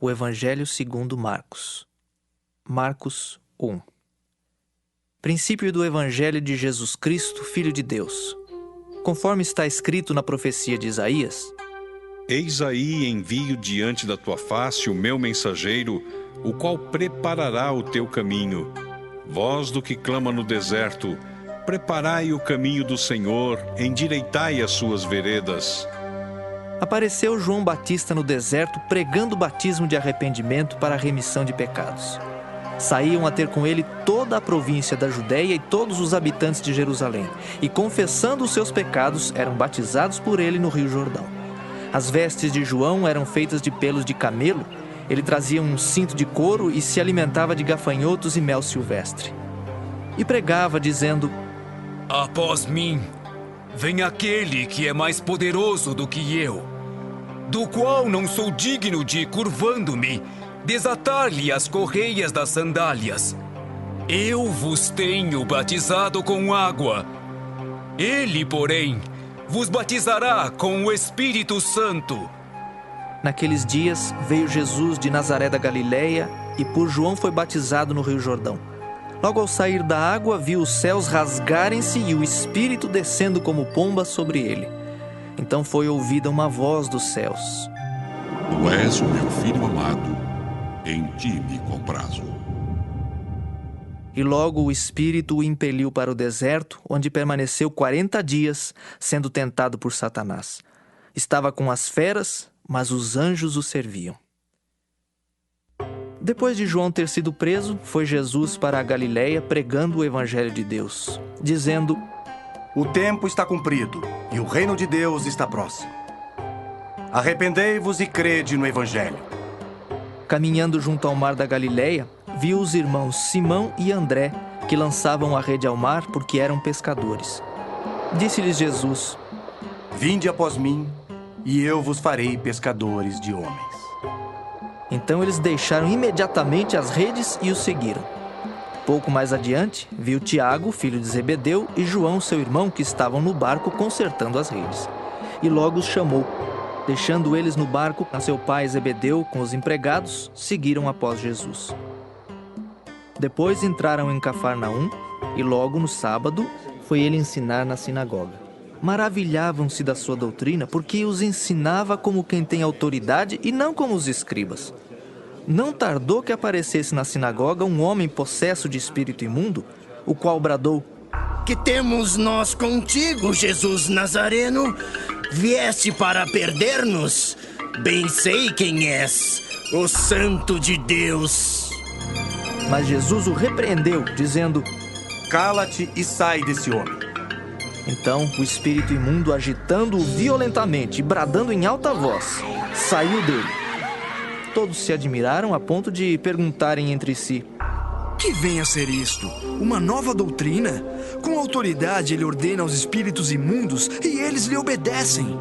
O Evangelho segundo Marcos. Marcos 1. Princípio do Evangelho de Jesus Cristo, Filho de Deus. Conforme está escrito na profecia de Isaías: Eis aí envio diante da tua face o meu mensageiro, o qual preparará o teu caminho. Voz do que clama no deserto: preparai o caminho do Senhor, endireitai as suas veredas. Apareceu João Batista no deserto pregando o batismo de arrependimento para a remissão de pecados. Saíam a ter com ele toda a província da Judéia e todos os habitantes de Jerusalém, e confessando os seus pecados, eram batizados por ele no Rio Jordão. As vestes de João eram feitas de pelos de camelo, ele trazia um cinto de couro e se alimentava de gafanhotos e mel silvestre. E pregava, dizendo: Após mim, vem aquele que é mais poderoso do que eu, do qual não sou digno de, curvando-me, desatar-lhe as correias das sandálias. Eu vos tenho batizado com água. Ele, porém, vos batizará com o Espírito Santo. Naqueles dias veio Jesus de Nazaré da Galileia e por João foi batizado no Rio Jordão. Logo ao sair da água, viu os céus rasgarem-se e o Espírito descendo como pomba sobre ele. Então foi ouvida uma voz dos céus: Tu és o meu filho amado, em ti me comprazo. E logo o Espírito o impeliu para o deserto, onde permaneceu 40 dias, sendo tentado por Satanás. Estava com as feras, mas os anjos o serviam. Depois de João ter sido preso, foi Jesus para a Galileia pregando o Evangelho de Deus, dizendo: O tempo está cumprido e o reino de Deus está próximo. Arrependei-vos e crede no Evangelho. Caminhando junto ao mar da Galileia, viu os irmãos Simão e André, que lançavam a rede ao mar porque eram pescadores. Disse-lhes Jesus: Vinde após mim, e eu vos farei pescadores de homens. Então eles deixaram imediatamente as redes e o seguiram. Pouco mais adiante, viu Tiago, filho de Zebedeu, e João, seu irmão, que estavam no barco consertando as redes. E logo os chamou. Deixando eles no barco, a seu pai Zebedeu com os empregados, seguiram após Jesus. Depois entraram em Cafarnaum, e logo no sábado foi ele ensinar na sinagoga. Maravilhavam-se da sua doutrina, porque os ensinava como quem tem autoridade e não como os escribas. Não tardou que aparecesse na sinagoga um homem possesso de espírito imundo, o qual bradou: Que temos nós contigo, Jesus Nazareno? Vieste para perder-nos? Bem sei quem és, o Santo de Deus. Mas Jesus o repreendeu, dizendo: Cala-te e sai desse homem. Então o espírito imundo, agitando-o violentamente e bradando em alta voz, saiu dele. Todos se admiraram a ponto de perguntarem entre si: Que vem a ser isto? Uma nova doutrina? Com autoridade ele ordena aos espíritos imundos e eles lhe obedecem.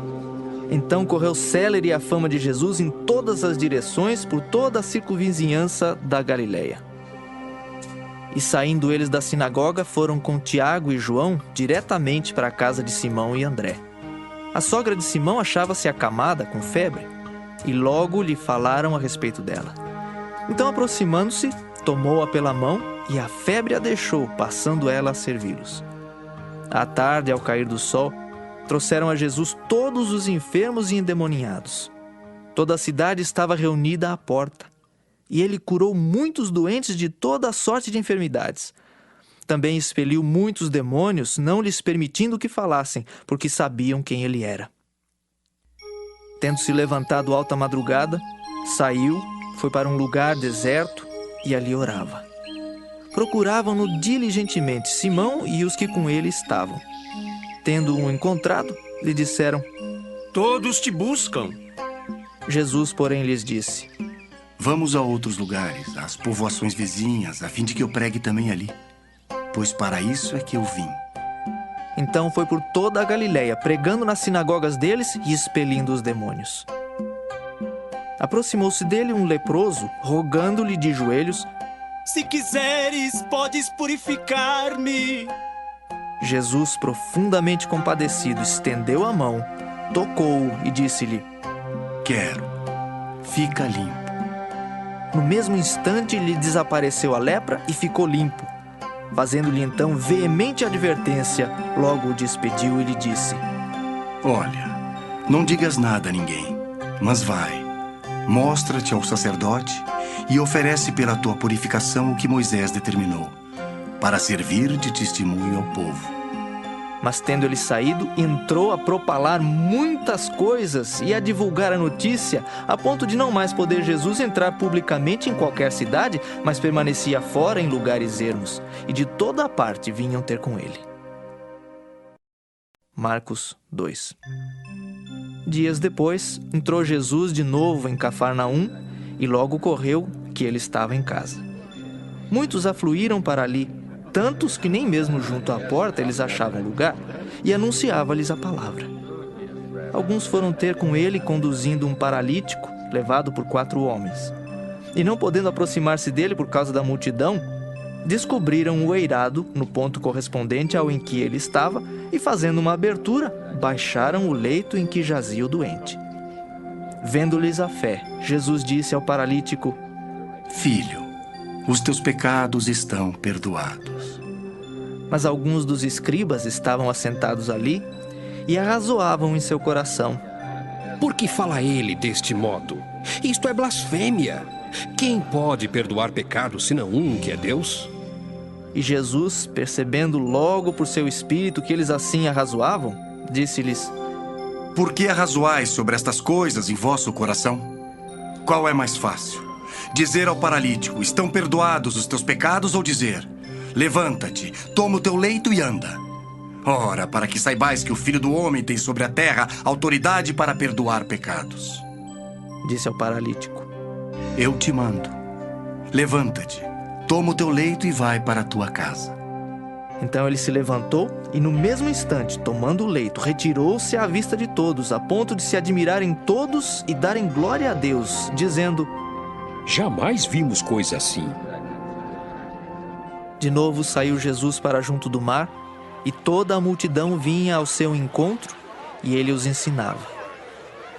Então correu célere a fama de Jesus em todas as direções por toda a circunvizinhança da Galileia. E saindo eles da sinagoga, foram com Tiago e João diretamente para a casa de Simão e André. A sogra de Simão achava-se acamada com febre, e logo lhe falaram a respeito dela. Então, aproximando-se, tomou-a pela mão e a febre a deixou, passando ela a servi-los. À tarde, ao cair do sol, trouxeram a Jesus todos os enfermos e endemoniados. Toda a cidade estava reunida à porta. E ele curou muitos doentes de toda a sorte de enfermidades. Também expeliu muitos demônios, não lhes permitindo que falassem, porque sabiam quem ele era. Tendo-se levantado alta madrugada, saiu, foi para um lugar deserto e ali orava. Procuravam-no diligentemente Simão e os que com ele estavam. Tendo-o encontrado, lhe disseram: Todos te buscam. Jesus, porém, lhes disse: Vamos a outros lugares, às povoações vizinhas, a fim de que eu pregue também ali. Pois para isso é que eu vim. Então foi por toda a Galileia, pregando nas sinagogas deles e expelindo os demônios. Aproximou-se dele um leproso, rogando-lhe de joelhos: Se quiseres, podes purificar-me. Jesus, profundamente compadecido, estendeu a mão, tocou-o e disse-lhe: Quero, fica limpo. No mesmo instante lhe desapareceu a lepra e ficou limpo. Fazendo-lhe então veemente advertência, logo o despediu e lhe disse: Olha, não digas nada a ninguém, mas vai, mostra-te ao sacerdote e oferece pela tua purificação o que Moisés determinou, para servir de testemunho ao povo. Mas tendo ele saído, entrou a propalar muitas coisas e a divulgar a notícia, a ponto de não mais poder Jesus entrar publicamente em qualquer cidade, mas permanecia fora em lugares ermos, e de toda a parte vinham ter com ele. Marcos 2. Dias depois, entrou Jesus de novo em Cafarnaum, e logo correu que ele estava em casa. Muitos afluíram para ali, tantos que nem mesmo junto à porta eles achavam lugar, e anunciava-lhes a palavra. Alguns foram ter com ele conduzindo um paralítico, levado por 4 homens. E não podendo aproximar-se dele por causa da multidão, descobriram o eirado no ponto correspondente ao em que ele estava e, fazendo uma abertura, baixaram o leito em que jazia o doente. Vendo-lhes a fé, Jesus disse ao paralítico: Filho, os teus pecados estão perdoados. Mas alguns dos escribas estavam assentados ali e arrazoavam em seu coração: Por que fala ele deste modo? Isto é blasfêmia. Quem pode perdoar pecados senão um, que é Deus? E Jesus, percebendo logo por seu espírito que eles assim arrazoavam, disse-lhes: Por que arrazoais sobre estas coisas em vosso coração? Qual é mais fácil? Dizer ao paralítico: estão perdoados os teus pecados, ou dizer: levanta-te, toma o teu leito e anda? Ora, para que saibais que o Filho do Homem tem sobre a terra autoridade para perdoar pecados. Disse ao paralítico: Eu te mando, levanta-te, toma o teu leito e vai para a tua casa. Então ele se levantou e, no mesmo instante, tomando o leito, retirou-se à vista de todos, a ponto de se admirarem todos e darem glória a Deus, dizendo: Jamais vimos coisa assim. De novo saiu Jesus para junto do mar, e toda a multidão vinha ao seu encontro, e ele os ensinava.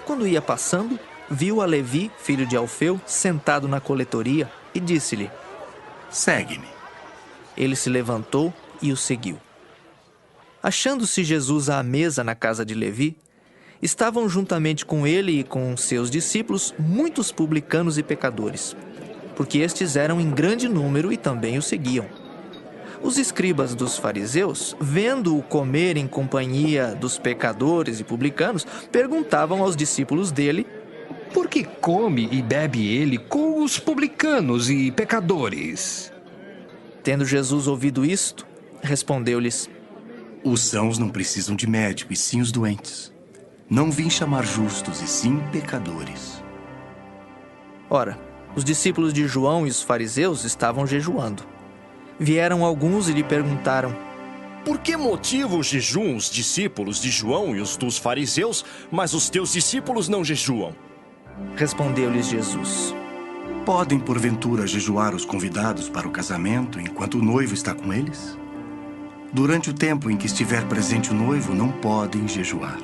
Quando ia passando, viu a Levi, filho de Alfeu, sentado na coletoria, e disse-lhe: Segue-me. Ele se levantou e o seguiu. Achando-se Jesus à mesa na casa de Levi, estavam juntamente com ele e com seus discípulos muitos publicanos e pecadores, porque estes eram em grande número e também o seguiam. Os escribas dos fariseus, vendo-o comer em companhia dos pecadores e publicanos, perguntavam aos discípulos dele: Por que come e bebe ele com os publicanos e pecadores? Tendo Jesus ouvido isto, respondeu-lhes: Os sãos não precisam de médico, e sim os doentes. Não vim chamar justos, e sim pecadores. Ora, os discípulos de João e os fariseus estavam jejuando. Vieram alguns e lhe perguntaram: Por que motivo jejuam os discípulos de João e os dos fariseus, mas os teus discípulos não jejuam? Respondeu-lhes Jesus: Podem, porventura, jejuar os convidados para o casamento enquanto o noivo está com eles? Durante o tempo em que estiver presente o noivo, não podem jejuar.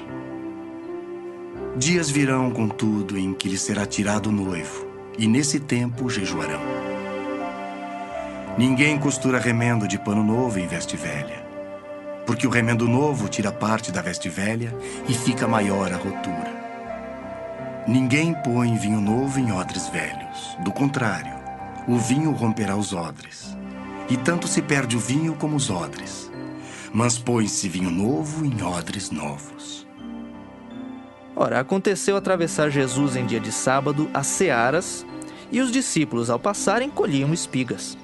Dias virão, contudo, em que lhes será tirado o noivo, e nesse tempo jejuarão. Ninguém costura remendo de pano novo em veste velha, porque o remendo novo tira parte da veste velha e fica maior a rotura. Ninguém põe vinho novo em odres velhos. Do contrário, o vinho romperá os odres, e tanto se perde o vinho como os odres. Mas põe-se vinho novo em odres novos. Ora, aconteceu atravessar Jesus em dia de sábado as searas, e os discípulos, ao passarem, colhiam espigas.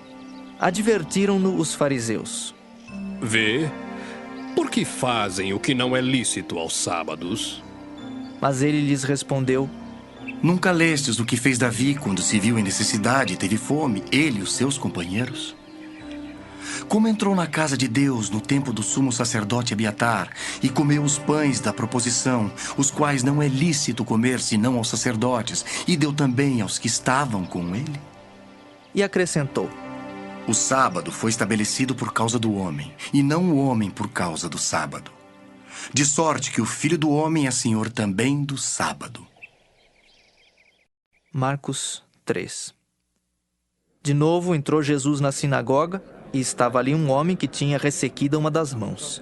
Advertiram-no os fariseus: Vê, por que fazem o que não é lícito aos sábados? Mas ele lhes respondeu: Nunca lestes o que fez Davi quando se viu em necessidade e teve fome, ele e os seus companheiros? Como entrou na casa de Deus no tempo do sumo sacerdote Abiatar e comeu os pães da proposição, os quais não é lícito comer senão aos sacerdotes, e deu também aos que estavam com ele? E acrescentou: O sábado foi estabelecido por causa do homem, e não o homem por causa do sábado. De sorte que o Filho do Homem é Senhor também do sábado. Marcos 3. De novo entrou Jesus na sinagoga e estava ali um homem que tinha ressequida uma das mãos.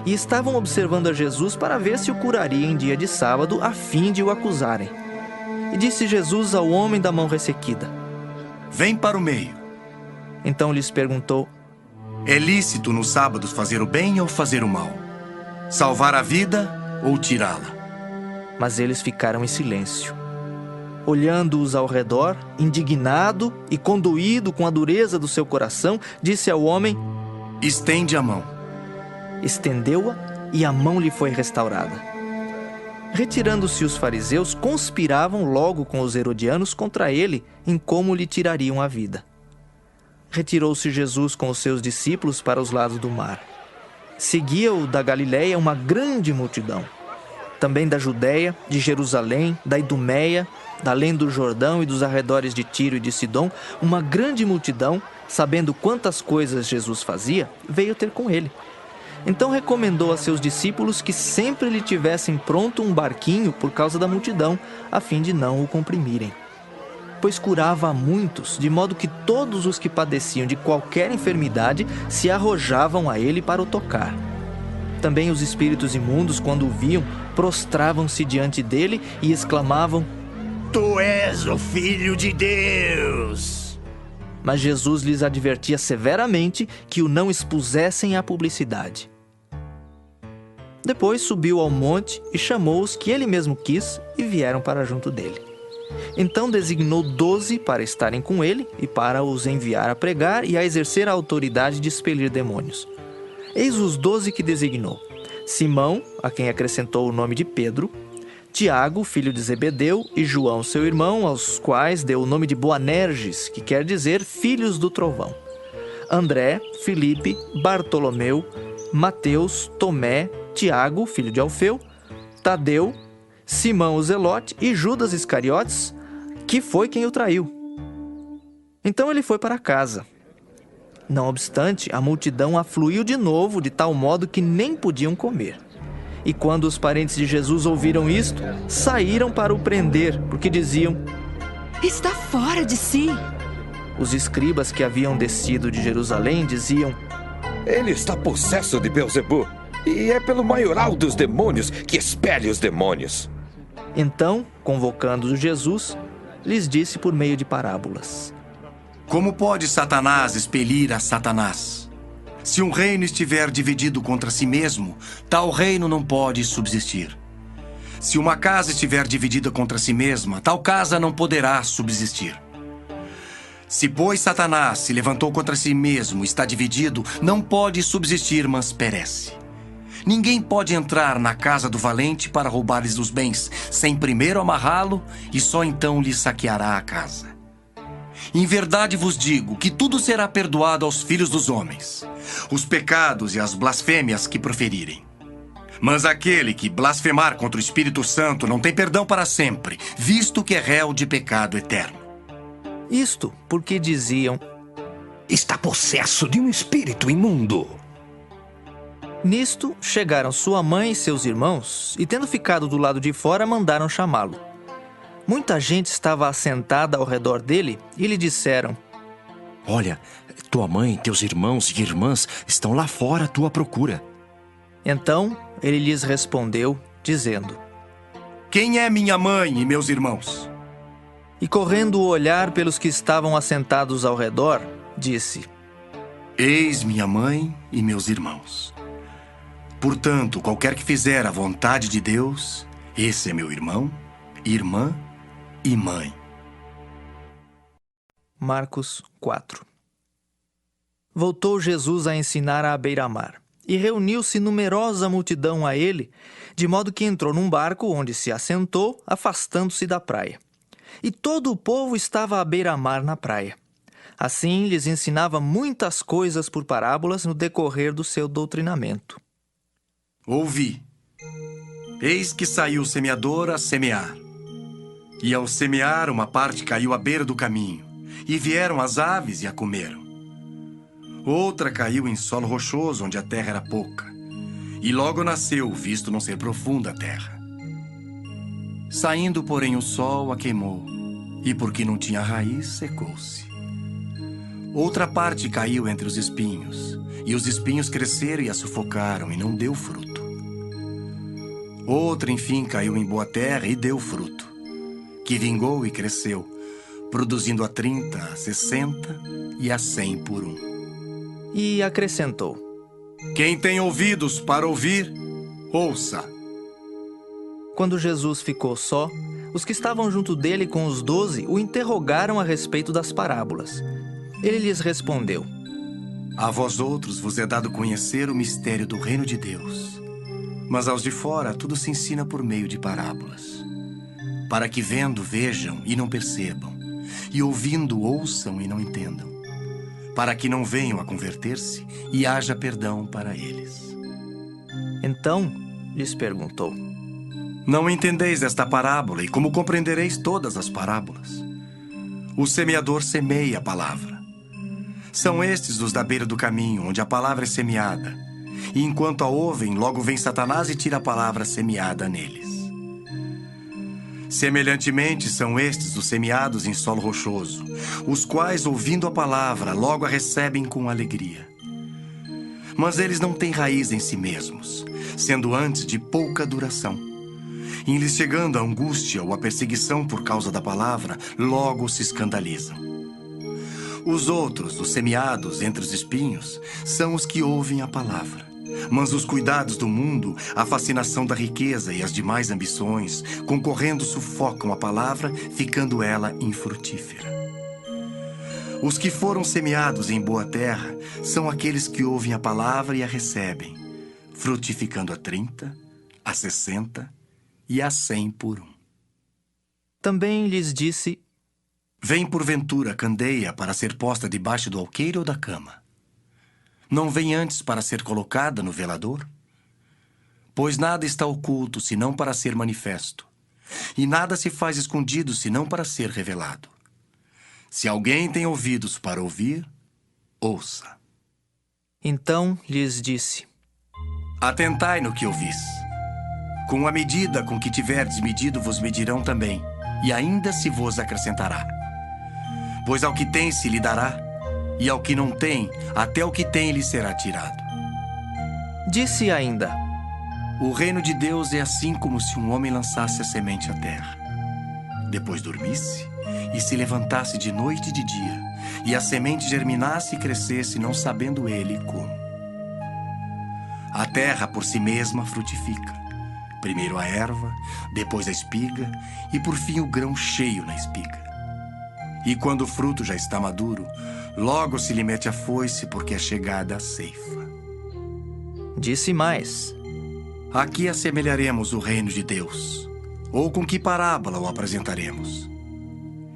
E estavam observando a Jesus para ver se o curaria em dia de sábado, a fim de o acusarem. E disse Jesus ao homem da mão ressequida: Vem para o meio. Então lhes perguntou: É lícito nos sábados fazer o bem ou fazer o mal? Salvar a vida ou tirá-la? Mas eles ficaram em silêncio. Olhando-os ao redor, indignado e condoído com a dureza do seu coração, disse ao homem: Estende a mão. Estendeu-a e a mão lhe foi restaurada. Retirando-se os fariseus, conspiravam logo com os herodianos contra ele em como lhe tirariam a vida. Retirou-se Jesus com os seus discípulos para os lados do mar. Seguia-o da Galileia uma grande multidão. Também da Judéia, de Jerusalém, da Idumeia, da além do Jordão e dos arredores de Tiro e de Sidom, uma grande multidão, sabendo quantas coisas Jesus fazia, veio ter com ele. Então recomendou a seus discípulos que sempre lhe tivessem pronto um barquinho por causa da multidão, a fim de não o comprimirem. Pois curava a muitos, de modo que todos os que padeciam de qualquer enfermidade se arrojavam a ele para o tocar. Também os espíritos imundos, quando o viam, prostravam-se diante dele e exclamavam: Tu és o Filho de Deus! Mas Jesus lhes advertia severamente que o não expusessem à publicidade. Depois subiu ao monte e chamou os que ele mesmo quis e vieram para junto dele. Então designou 12 para estarem com ele e para os enviar a pregar e a exercer a autoridade de expelir demônios. Eis os 12 que designou: Simão, a quem acrescentou o nome de Pedro, Tiago, filho de Zebedeu, e João, seu irmão, aos quais deu o nome de Boanerges, que quer dizer filhos do trovão. André, Filipe, Bartolomeu, Mateus, Tomé, Tiago, filho de Alfeu, Tadeu, Simão o Zelote e Judas Iscariotes, que foi quem o traiu. Então ele foi para casa. Não obstante, a multidão afluiu de novo, de tal modo que nem podiam comer. E quando os parentes de Jesus ouviram isto, saíram para o prender, porque diziam: Está fora de si. Os escribas que haviam descido de Jerusalém diziam: Ele está possesso de Beelzebu, e é pelo maioral dos demônios que expele os demônios. Então, convocando Jesus, lhes disse por meio de parábolas: Como pode Satanás expelir a Satanás? Se um reino estiver dividido contra si mesmo, tal reino não pode subsistir. Se uma casa estiver dividida contra si mesma, tal casa não poderá subsistir. Se, pois, Satanás se levantou contra si mesmo, está dividido, não pode subsistir, mas perece. Ninguém pode entrar na casa do valente para roubar-lhes os bens, sem primeiro amarrá-lo, e só então lhe saqueará a casa. Em verdade vos digo que tudo será perdoado aos filhos dos homens, os pecados e as blasfêmias que proferirem. Mas aquele que blasfemar contra o Espírito Santo não tem perdão para sempre, visto que é réu de pecado eterno. Isto porque diziam: Está possesso de um espírito imundo. Nisto chegaram sua mãe e seus irmãos, e tendo ficado do lado de fora, mandaram chamá-lo. Muita gente estava assentada ao redor dele e lhe disseram: Olha, tua mãe, teus irmãos e irmãs estão lá fora à tua procura. Então ele lhes respondeu, dizendo: Quem é minha mãe e meus irmãos? E correndo o olhar pelos que estavam assentados ao redor, disse: Eis minha mãe e meus irmãos. Portanto, qualquer que fizer a vontade de Deus, esse é meu irmão, irmã e mãe. Marcos 4. Voltou Jesus a ensinar à beira-mar, e reuniu-se numerosa multidão a ele, de modo que entrou num barco onde se assentou, afastando-se da praia. E todo o povo estava à beira-mar na praia. Assim lhes ensinava muitas coisas por parábolas no decorrer do seu doutrinamento. Ouvi. Eis que saiu o semeador a semear. E ao semear, uma parte caiu à beira do caminho, e vieram as aves e a comeram. Outra caiu em solo rochoso, onde a terra era pouca, e logo nasceu, visto não ser profunda a terra. Saindo, porém, o sol a queimou, e porque não tinha raiz, secou-se. Outra parte caiu entre os espinhos, e os espinhos cresceram e a sufocaram, e não deu fruto. Outra, enfim, caiu em boa terra e deu fruto, que vingou e cresceu, produzindo a 30, a 60 e a 100 por um. E acrescentou: Quem tem ouvidos para ouvir, ouça. Quando Jesus ficou só, os que estavam junto dele com os 12 o interrogaram a respeito das parábolas. Ele lhes respondeu: A vós outros vos é dado conhecer o mistério do reino de Deus, mas aos de fora tudo se ensina por meio de parábolas, para que vendo vejam e não percebam, e ouvindo ouçam e não entendam, para que não venham a converter-se e haja perdão para eles. Então lhes perguntou: Não entendeis esta parábola, e como compreendereis todas as parábolas? O semeador semeia a palavra. São estes os da beira do caminho, onde a palavra é semeada. E enquanto a ouvem, logo vem Satanás e tira a palavra semeada neles. Semelhantemente, são estes os semeados em solo rochoso, os quais, ouvindo a palavra, logo a recebem com alegria. Mas eles não têm raiz em si mesmos, sendo antes de pouca duração. Em lhes chegando a angústia ou a perseguição por causa da palavra, logo se escandalizam. Os outros, os semeados entre os espinhos, são os que ouvem a palavra. Mas os cuidados do mundo, a fascinação da riqueza e as demais ambições, concorrendo, sufocam a palavra, ficando ela infrutífera. Os que foram semeados em boa terra são aqueles que ouvem a palavra e a recebem, frutificando a 30, a 60 e a 100 por um. Também lhes disse: Vem porventura candeia para ser posta debaixo do alqueire ou da cama? Não vem antes para ser colocada no velador? Pois nada está oculto, senão para ser manifesto, e nada se faz escondido, senão para ser revelado. Se alguém tem ouvidos para ouvir, ouça. Então lhes disse: Atentai no que ouvis. Com a medida com que tiverdes medido, vos medirão também, e ainda se vos acrescentará. Pois ao que tem se lhe dará, e ao que não tem, até o que tem lhe será tirado. Disse ainda: O reino de Deus é assim como se um homem lançasse a semente à terra. Depois dormisse e se levantasse de noite e de dia, e a semente germinasse e crescesse, não sabendo ele como. A terra por si mesma frutifica. Primeiro a erva, depois a espiga, e por fim o grão cheio na espiga. E quando o fruto já está maduro, logo se lhe mete a foice, porque é chegada a ceifa. Disse mais: Aqui assemelharemos o reino de Deus, ou com que parábola o apresentaremos?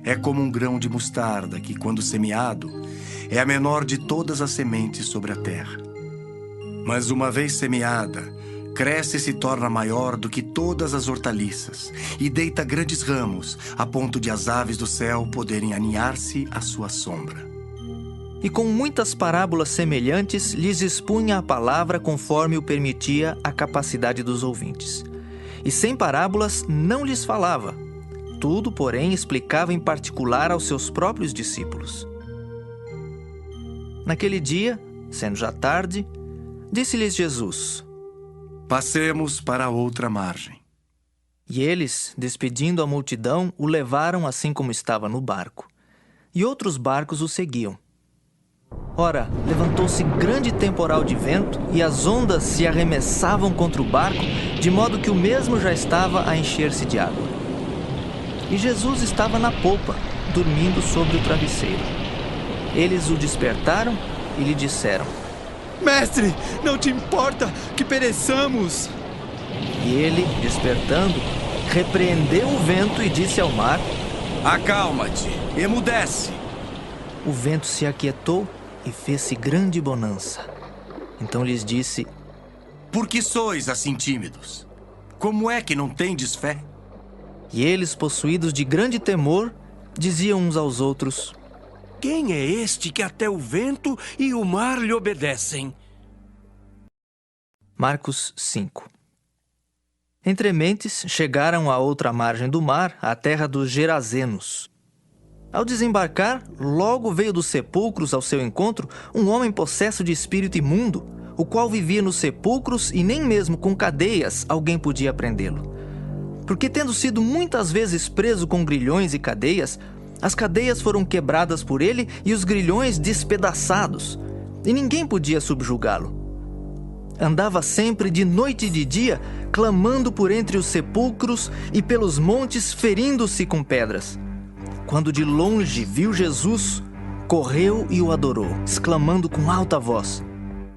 É como um grão de mostarda que, quando semeado, é a menor de todas as sementes sobre a terra. Mas uma vez semeada, cresce e se torna maior do que todas as hortaliças, e deita grandes ramos, a ponto de as aves do céu poderem aninhar-se à sua sombra. E com muitas parábolas semelhantes lhes expunha a palavra conforme o permitia a capacidade dos ouvintes. E sem parábolas não lhes falava. Tudo, porém, explicava em particular aos seus próprios discípulos. Naquele dia, sendo já tarde, disse-lhes Jesus: Passemos para a outra margem. E eles, despedindo a multidão, o levaram assim como estava no barco. E outros barcos o seguiam. Ora, levantou-se grande temporal de vento, e as ondas se arremessavam contra o barco, de modo que o mesmo já estava a encher-se de água. E Jesus estava na popa, dormindo sobre o travesseiro. Eles o despertaram e lhe disseram: Mestre, não te importa que pereçamos? E ele, despertando, repreendeu o vento e disse ao mar: Acalma-te, emudece. O vento se aquietou e fez-se grande bonança. Então lhes disse: Por que sois assim tímidos? Como é que não tendes fé? E eles, possuídos de grande temor, diziam uns aos outros: Quem é este que até o vento e o mar lhe obedecem? Marcos 5. Entre mentes, chegaram à outra margem do mar, à terra dos Gerazenos. Ao desembarcar, logo veio dos sepulcros ao seu encontro um homem possesso de espírito imundo, o qual vivia nos sepulcros e nem mesmo com cadeias alguém podia prendê-lo. Porque tendo sido muitas vezes preso com grilhões e cadeias, as cadeias foram quebradas por ele e os grilhões despedaçados, e ninguém podia subjugá-lo. Andava sempre de noite e de dia, clamando por entre os sepulcros e pelos montes, ferindo-se com pedras. Quando de longe viu Jesus, correu e o adorou, exclamando com alta voz: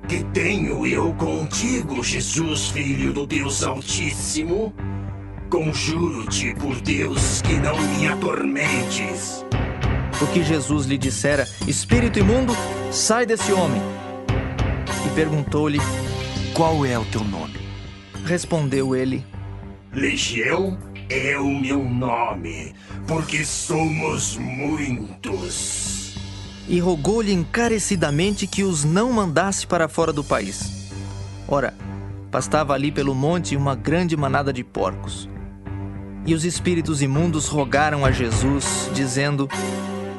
Que tenho eu contigo, Jesus, Filho do Deus Altíssimo? Conjuro-te por Deus que não me atormentes. O que Jesus lhe dissera: Espírito imundo, sai desse homem. E perguntou-lhe: Qual é o teu nome? Respondeu ele: Legião é o meu nome, porque somos muitos. E rogou-lhe encarecidamente que os não mandasse para fora do país. Ora, pastava ali pelo monte uma grande manada de porcos. E os espíritos imundos rogaram a Jesus, dizendo: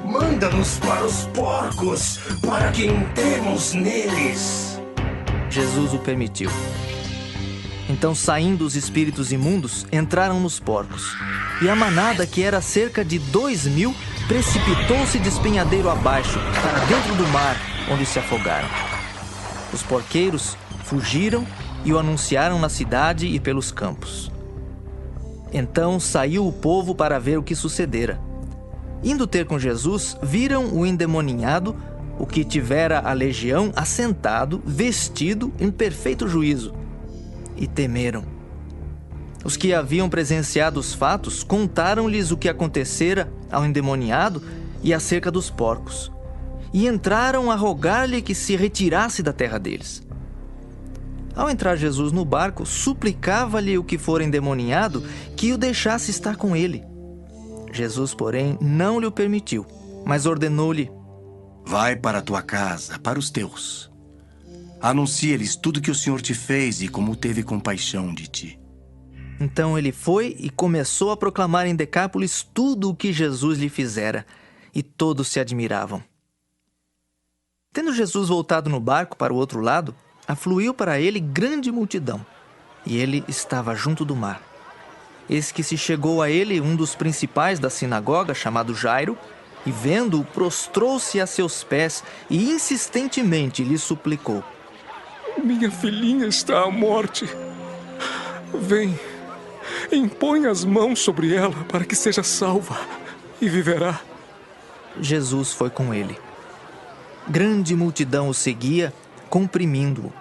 Manda-nos para os porcos, para que entremos neles. Jesus o permitiu. Então, saindo os espíritos imundos, entraram nos porcos. E a manada, que era cerca de 2.000, precipitou-se despenhadeiro abaixo, para dentro do mar, onde se afogaram. Os porqueiros fugiram e o anunciaram na cidade e pelos campos. Então saiu o povo para ver o que sucedera. Indo ter com Jesus, viram o endemoninhado, o que tivera a legião, assentado, vestido, em perfeito juízo, e temeram. Os que haviam presenciado os fatos contaram-lhes o que acontecera ao endemoniado e acerca dos porcos, e entraram a rogar-lhe que se retirasse da terra deles. Ao entrar Jesus no barco, suplicava-lhe o que fora endemoniado que o deixasse estar com ele. Jesus, porém, não lhe o permitiu, mas ordenou-lhe: Vai para a tua casa, para os teus. Anuncia-lhes tudo que o Senhor te fez e como teve compaixão de ti. Então ele foi e começou a proclamar em Decápolis tudo o que Jesus lhe fizera, e todos se admiravam. Tendo Jesus voltado no barco para o outro lado, afluiu para ele grande multidão, e ele estava junto do mar. Eis que se chegou a ele um dos principais da sinagoga, chamado Jairo, e vendo-o, prostrou-se a seus pés e insistentemente lhe suplicou: Minha filhinha está à morte. Vem, impõe as mãos sobre ela para que seja salva e viverá. Jesus foi com ele. Grande multidão o seguia, comprimindo-o.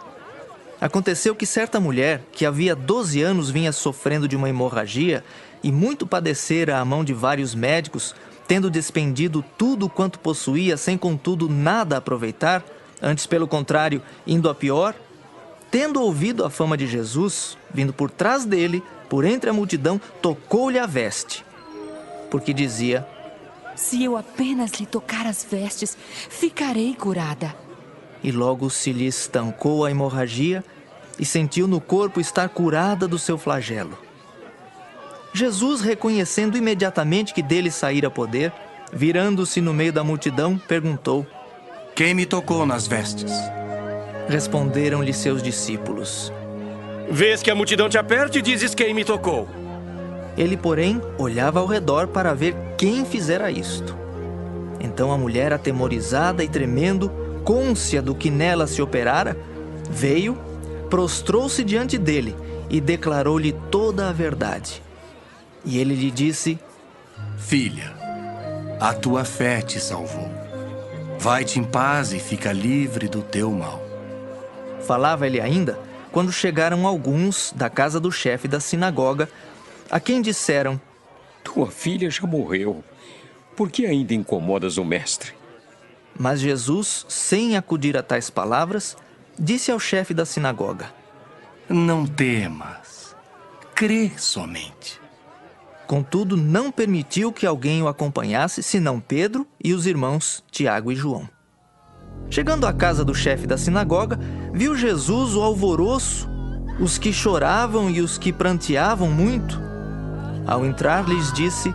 Aconteceu que certa mulher, que havia 12 anos vinha sofrendo de uma hemorragia e muito padecera à mão de vários médicos, tendo despendido tudo quanto possuía, sem contudo nada aproveitar, antes pelo contrário, indo a pior, tendo ouvido a fama de Jesus, vindo por trás dele, por entre a multidão, tocou-lhe a veste, porque dizia: Se eu apenas lhe tocar as vestes, ficarei curada. E logo se lhe estancou a hemorragia e sentiu no corpo estar curada do seu flagelo. Jesus, reconhecendo imediatamente que dele saíra poder, virando-se no meio da multidão, perguntou: Quem me tocou nas vestes? Responderam-lhe seus discípulos: Vês que a multidão te aperta e dizes quem me tocou. Ele, porém, olhava ao redor para ver quem fizera isto. Então a mulher, atemorizada e tremendo, cônscia do que nela se operara, veio, prostrou-se diante dele e declarou-lhe toda a verdade. E ele lhe disse: Filha, a tua fé te salvou. Vai-te em paz e fica livre do teu mal. Falava ele ainda, quando chegaram alguns da casa do chefe da sinagoga, a quem disseram: Tua filha já morreu. Por que ainda incomodas o mestre? Mas Jesus, sem acudir a tais palavras, disse ao chefe da sinagoga: Não temas, crê somente. Contudo, não permitiu que alguém o acompanhasse, senão Pedro e os irmãos Tiago e João. Chegando à casa do chefe da sinagoga, viu Jesus o alvoroço, os que choravam e os que pranteavam muito. Ao entrar, lhes disse: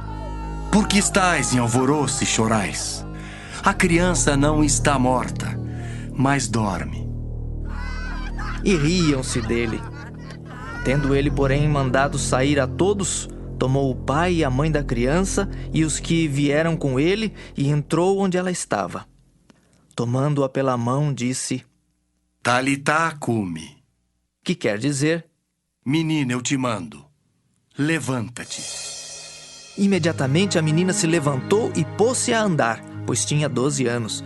Por que estáis em alvoroço e chorais? A criança não está morta, mas dorme. E riam-se dele. Tendo ele, porém, mandado sair a todos, tomou o pai e a mãe da criança e os que vieram com ele e entrou onde ela estava. Tomando-a pela mão, disse: Talitá cumi, que quer dizer: menina, eu te mando, levanta-te. Imediatamente a menina se levantou e pôs-se a andar, pois tinha 12 anos.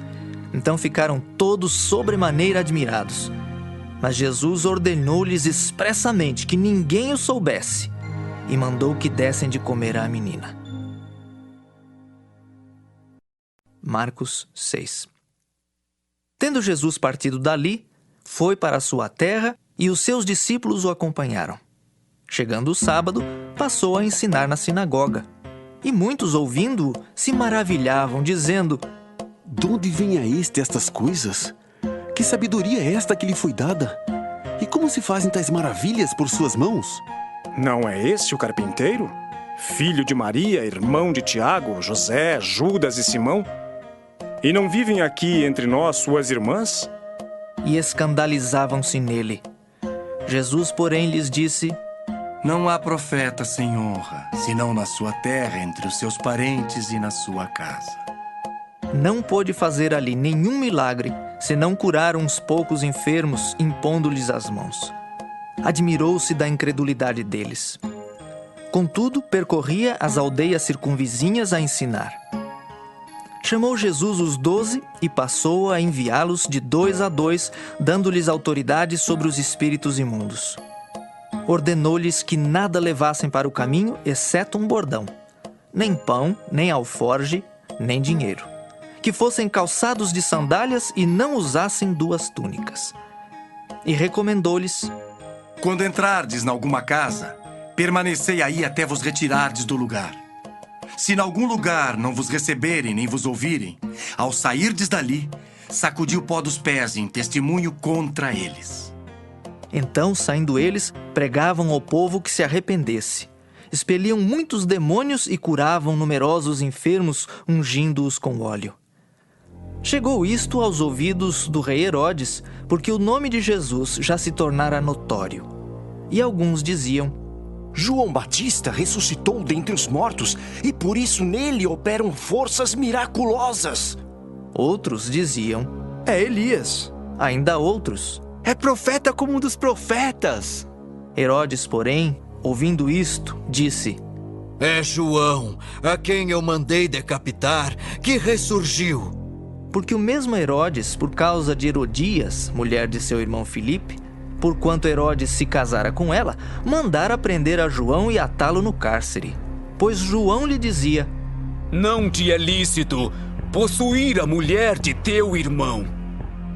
Então ficaram todos sobremaneira admirados. Mas Jesus ordenou-lhes expressamente que ninguém o soubesse e mandou que dessem de comer à menina. Marcos 6. Tendo Jesus partido dali, foi para a sua terra e os seus discípulos o acompanharam. Chegando o sábado, passou a ensinar na sinagoga. E muitos, ouvindo-o, se maravilhavam, dizendo: De onde vem a este estas coisas? Que sabedoria é esta que lhe foi dada? E como se fazem tais maravilhas por suas mãos? Não é este o carpinteiro? Filho de Maria, irmão de Tiago, José, Judas e Simão? E não vivem aqui entre nós suas irmãs? E escandalizavam-se nele. Jesus, porém, lhes disse: Não há profeta sem honra, senão na sua terra, entre os seus parentes e na sua casa. Não pôde fazer ali nenhum milagre, senão curar uns poucos enfermos, impondo-lhes as mãos. Admirou-se da incredulidade deles. Contudo, percorria as aldeias circunvizinhas a ensinar. Chamou Jesus os 12 e passou a enviá-los de 2 a 2, dando-lhes autoridade sobre os espíritos imundos. Ordenou-lhes que nada levassem para o caminho, exceto um bordão, nem pão, nem alforge, nem dinheiro. Que fossem calçados de sandálias e não usassem 2 túnicas. E recomendou-lhes: Quando entrardes em alguma casa, permanecei aí até vos retirardes do lugar. Se em algum lugar não vos receberem nem vos ouvirem, ao sairdes dali, sacudi o pó dos pés em testemunho contra eles. Então, saindo eles, pregavam ao povo que se arrependesse. Expeliam muitos demônios e curavam numerosos enfermos, ungindo-os com óleo. Chegou isto aos ouvidos do rei Herodes, porque o nome de Jesus já se tornara notório. E alguns diziam: João Batista ressuscitou dentre os mortos, e por isso nele operam forças miraculosas. Outros diziam: É Elias. Ainda outros: É profeta como um dos profetas. Herodes, porém, ouvindo isto, disse: É João, a quem eu mandei decapitar, que ressurgiu. Porque o mesmo Herodes, por causa de Herodias, mulher de seu irmão Filipe, porquanto Herodes se casara com ela, mandara prender a João e atá-lo no cárcere. Pois João lhe dizia: Não te é lícito possuir a mulher de teu irmão.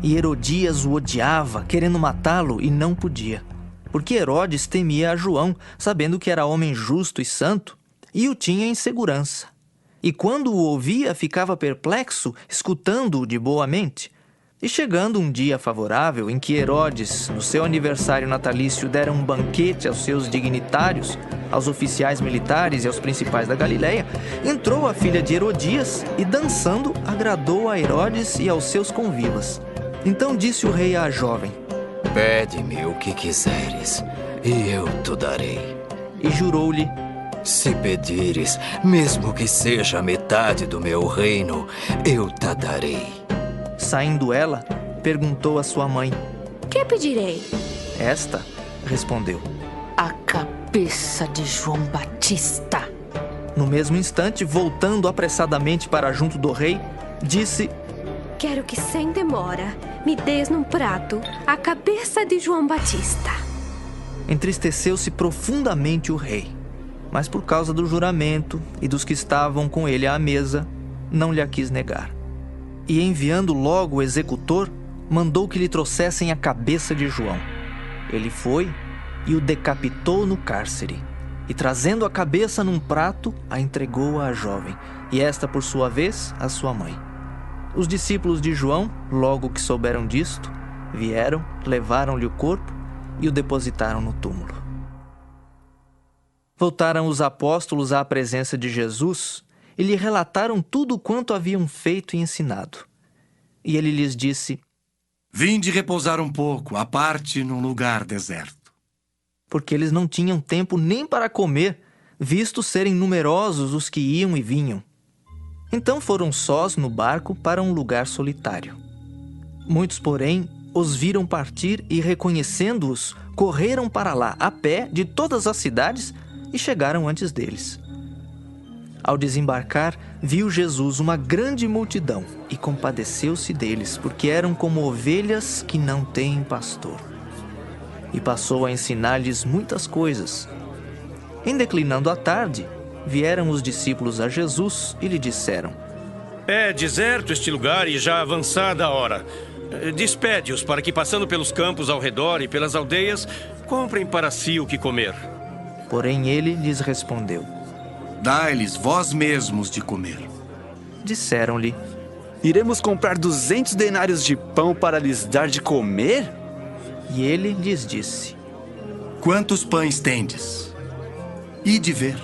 E Herodias o odiava, querendo matá-lo, e não podia. Porque Herodes temia a João, sabendo que era homem justo e santo, e o tinha em segurança. E quando o ouvia, ficava perplexo, escutando-o de boa mente. E chegando um dia favorável, em que Herodes, no seu aniversário natalício, dera um banquete aos seus dignitários, aos oficiais militares e aos principais da Galileia, entrou a filha de Herodias e, dançando, agradou a Herodes e aos seus convivas. Então disse o rei à jovem: Pede-me o que quiseres, e eu te darei. E jurou-lhe: Se pedires, mesmo que seja metade do meu reino, eu te darei. Saindo ela, perguntou à sua mãe: Que pedirei? Esta respondeu: A cabeça de João Batista. No mesmo instante, voltando apressadamente para junto do rei, disse: Quero que sem demora me des num prato a cabeça de João Batista. Entristeceu-se profundamente o rei, mas por causa do juramento e dos que estavam com ele à mesa, não lhe a quis negar. E enviando logo o executor, mandou que lhe trouxessem a cabeça de João. Ele foi e o decapitou no cárcere, e trazendo a cabeça num prato, a entregou à jovem, e esta, por sua vez, à sua mãe. Os discípulos de João, logo que souberam disto, vieram, levaram-lhe o corpo e o depositaram no túmulo. Voltaram os apóstolos à presença de Jesus e lhe relataram tudo quanto haviam feito e ensinado. E ele lhes disse: Vinde repousar um pouco, à parte num lugar deserto. Porque eles não tinham tempo nem para comer, visto serem numerosos os que iam e vinham. Então foram sós no barco para um lugar solitário. Muitos, porém, os viram partir e, reconhecendo-os, correram para lá a pé de todas as cidades e chegaram antes deles. Ao desembarcar, viu Jesus uma grande multidão e compadeceu-se deles, porque eram como ovelhas que não têm pastor. E passou a ensinar-lhes muitas coisas. Em declinando a tarde, vieram os discípulos a Jesus e lhe disseram: É deserto este lugar e já avançada a hora. Despede-os para que, passando pelos campos ao redor e pelas aldeias, comprem para si o que comer. Porém ele lhes respondeu: Dai-lhes vós mesmos de comer. Disseram-lhe: Iremos comprar 200 denários de pão para lhes dar de comer? E ele lhes disse: Quantos pães tendes? Ide ver.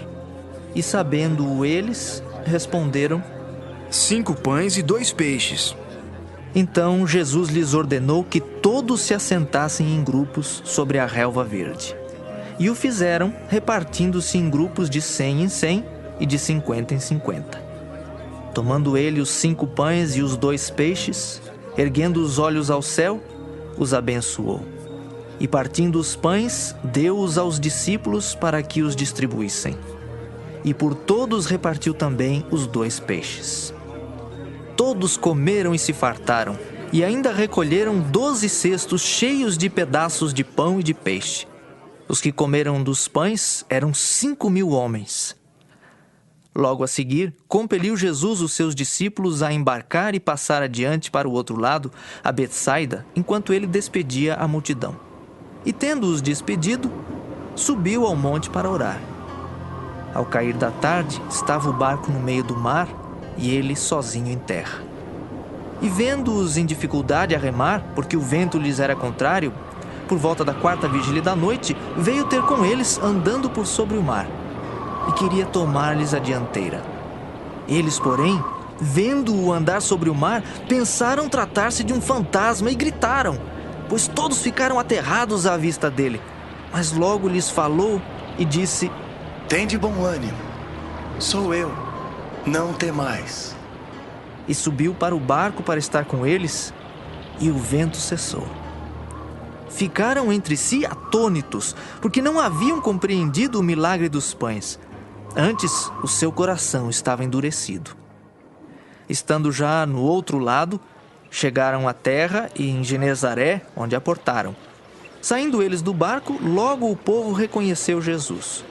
E sabendo-o eles, responderam: 5 pães e 2 peixes. Então Jesus lhes ordenou que todos se assentassem em grupos sobre a relva verde. E o fizeram, repartindo-se em grupos de 100 em 100 e de 50 em 50. Tomando ele os 5 pães e os 2 peixes, erguendo os olhos ao céu, os abençoou. E partindo os pães, deu-os aos discípulos para que os distribuíssem. E por todos repartiu também os 2 peixes. Todos comeram e se fartaram, e ainda recolheram 12 cestos cheios de pedaços de pão e de peixe. Os que comeram dos pães eram 5.000 homens. Logo a seguir, compeliu Jesus os seus discípulos a embarcar e passar adiante para o outro lado, a Betsaida, enquanto ele despedia a multidão. E tendo-os despedido, subiu ao monte para orar. Ao cair da tarde, estava o barco no meio do mar e ele sozinho em terra. E vendo-os em dificuldade a remar, porque o vento lhes era contrário, por volta da 4ª vigília da noite, veio ter com eles andando por sobre o mar, e queria tomar-lhes a dianteira. Eles, porém, vendo-o andar sobre o mar, pensaram tratar-se de um fantasma e gritaram, pois todos ficaram aterrados à vista dele. Mas logo lhes falou e disse: Tende bom ânimo, sou eu, não temais. E subiu para o barco para estar com eles, e o vento cessou. Ficaram entre si atônitos, porque não haviam compreendido o milagre dos pães. Antes, o seu coração estava endurecido. Estando já no outro lado, chegaram à terra e em Genezaré, onde aportaram. Saindo eles do barco, logo o povo reconheceu Jesus.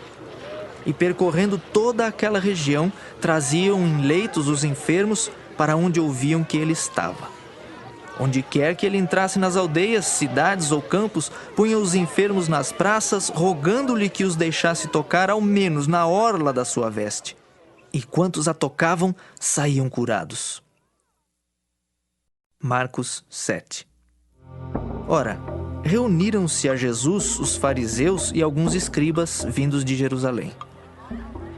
E percorrendo toda aquela região, traziam em leitos os enfermos para onde ouviam que ele estava. Onde quer que ele entrasse nas aldeias, cidades ou campos, punha os enfermos nas praças, rogando-lhe que os deixasse tocar ao menos na orla da sua veste. E quantos a tocavam, saíam curados. Marcos 7. Ora, reuniram-se a Jesus os fariseus e alguns escribas vindos de Jerusalém.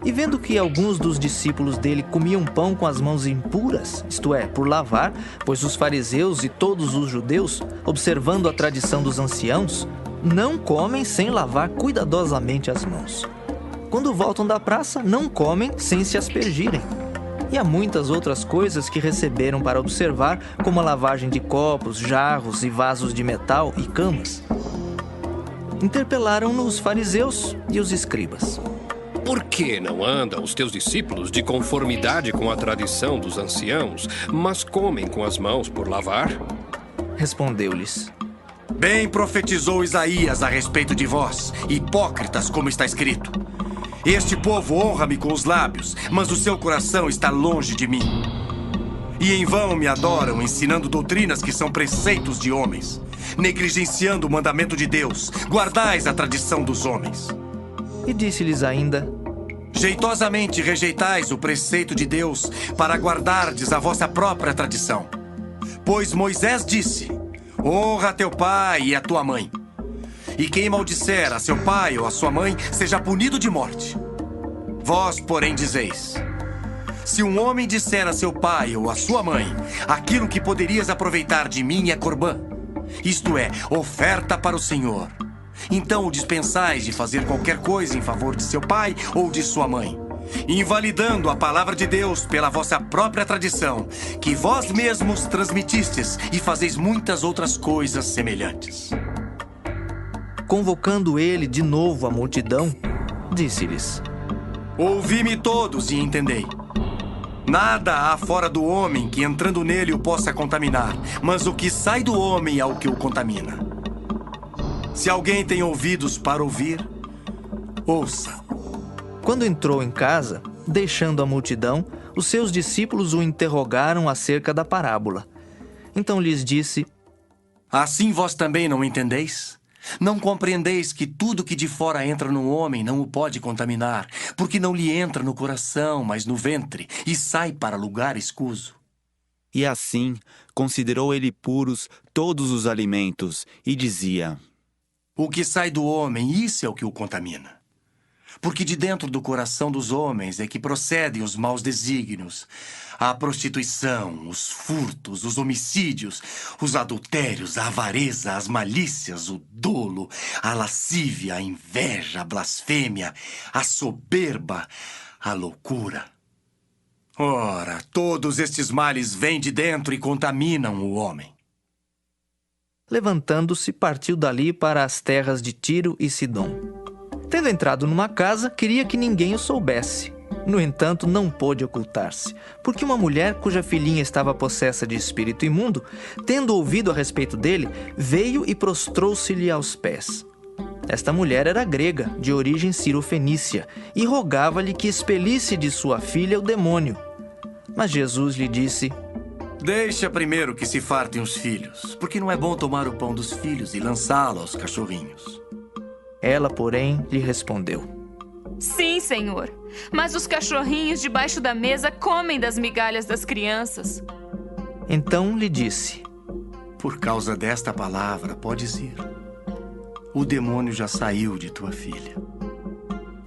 E vendo que alguns dos discípulos dele comiam pão com as mãos impuras, isto é, por lavar, pois os fariseus e todos os judeus, observando a tradição dos anciãos, não comem sem lavar cuidadosamente as mãos. Quando voltam da praça, não comem sem se aspergirem. E há muitas outras coisas que receberam para observar, como a lavagem de copos, jarros e vasos de metal e camas. Interpelaram-no os fariseus e os escribas. Por que não andam os teus discípulos de conformidade com a tradição dos anciãos, mas comem com as mãos por lavar? Respondeu-lhes: Bem profetizou Isaías a respeito de vós, hipócritas, como está escrito. Este povo honra-me com os lábios, mas o seu coração está longe de mim. E em vão me adoram, ensinando doutrinas que são preceitos de homens, negligenciando o mandamento de Deus. Guardais a tradição dos homens. E disse-lhes ainda: Jeitosamente rejeitais o preceito de Deus para guardardes a vossa própria tradição. Pois Moisés disse: Honra a teu pai e a tua mãe. E quem maldisser a seu pai ou a sua mãe seja punido de morte. Vós, porém, dizeis: Se um homem disser a seu pai ou a sua mãe, aquilo que poderias aproveitar de mim é corbã, isto é, oferta para o Senhor, então o dispensais de fazer qualquer coisa em favor de seu pai ou de sua mãe, invalidando a palavra de Deus pela vossa própria tradição, que vós mesmos transmitistes e fazeis muitas outras coisas semelhantes. Convocando ele de novo a multidão, disse-lhes: Ouvi-me todos e entendei. Nada há fora do homem que entrando nele o possa contaminar, mas o que sai do homem é o que o contamina. Se alguém tem ouvidos para ouvir, ouça. Quando entrou em casa, deixando a multidão, os seus discípulos o interrogaram acerca da parábola. Então lhes disse: Assim vós também não entendeis? Não compreendeis que tudo que de fora entra no homem não o pode contaminar, porque não lhe entra no coração, mas no ventre, e sai para lugar escuso? E assim, considerou ele puros todos os alimentos, e dizia: O que sai do homem, isso é o que o contamina. Porque de dentro do coração dos homens é que procedem os maus desígnios, a prostituição, os furtos, os homicídios, os adultérios, a avareza, as malícias, o dolo, a lascívia, a inveja, a blasfêmia, a soberba, a loucura. Ora, todos estes males vêm de dentro e contaminam o homem. Levantando-se, partiu dali para as terras de Tiro e Sidom. Tendo entrado numa casa, queria que ninguém o soubesse. No entanto, não pôde ocultar-se, porque uma mulher cuja filhinha estava possessa de espírito imundo, tendo ouvido a respeito dele, veio e prostrou-se-lhe aos pés. Esta mulher era grega, de origem cirofenícia, e rogava-lhe que expelisse de sua filha o demônio. Mas Jesus lhe disse: Deixa primeiro que se fartem os filhos, porque não é bom tomar o pão dos filhos e lançá-lo aos cachorrinhos. Ela, porém, lhe respondeu: Sim, Senhor, mas os cachorrinhos debaixo da mesa comem das migalhas das crianças. Então lhe disse: Por causa desta palavra, podes ir. O demônio já saiu de tua filha.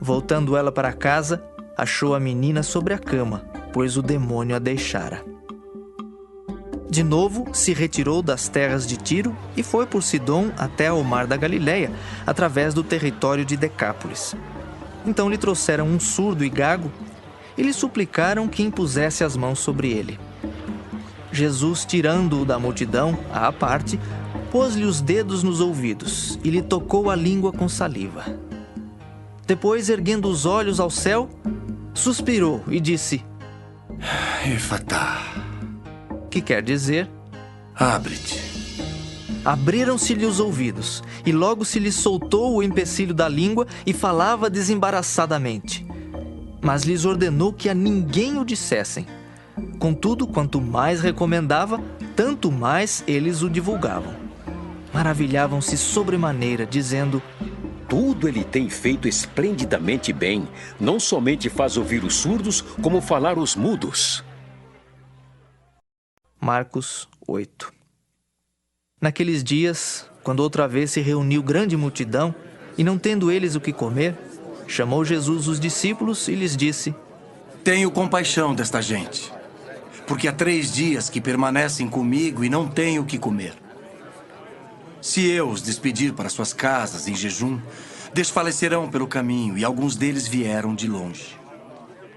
Voltando ela para casa, achou a menina sobre a cama, pois o demônio a deixara. De novo, se retirou das terras de Tiro e foi por Sidom até ao mar da Galileia, através do território de Decápolis. Então lhe trouxeram um surdo e gago e lhe suplicaram que impusesse as mãos sobre ele. Jesus, tirando-o da multidão, à parte, pôs-lhe os dedos nos ouvidos e lhe tocou a língua com saliva. Depois, erguendo os olhos ao céu, suspirou e disse: Efatá, que quer dizer: abre-te. Abriram-se-lhe os ouvidos, e logo se lhe soltou o empecilho da língua e falava desembaraçadamente. Mas lhes ordenou que a ninguém o dissessem. Contudo, quanto mais recomendava, tanto mais eles o divulgavam. Maravilhavam-se sobremaneira, dizendo: Tudo ele tem feito esplendidamente bem. Não somente faz ouvir os surdos, como falar os mudos. Marcos 8. Naqueles dias, quando outra vez se reuniu grande multidão, e não tendo eles o que comer, chamou Jesus os discípulos e lhes disse: Tenho compaixão desta gente, porque há 3 dias que permanecem comigo e não têm o que comer. Se eu os despedir para suas casas em jejum, desfalecerão pelo caminho, e alguns deles vieram de longe.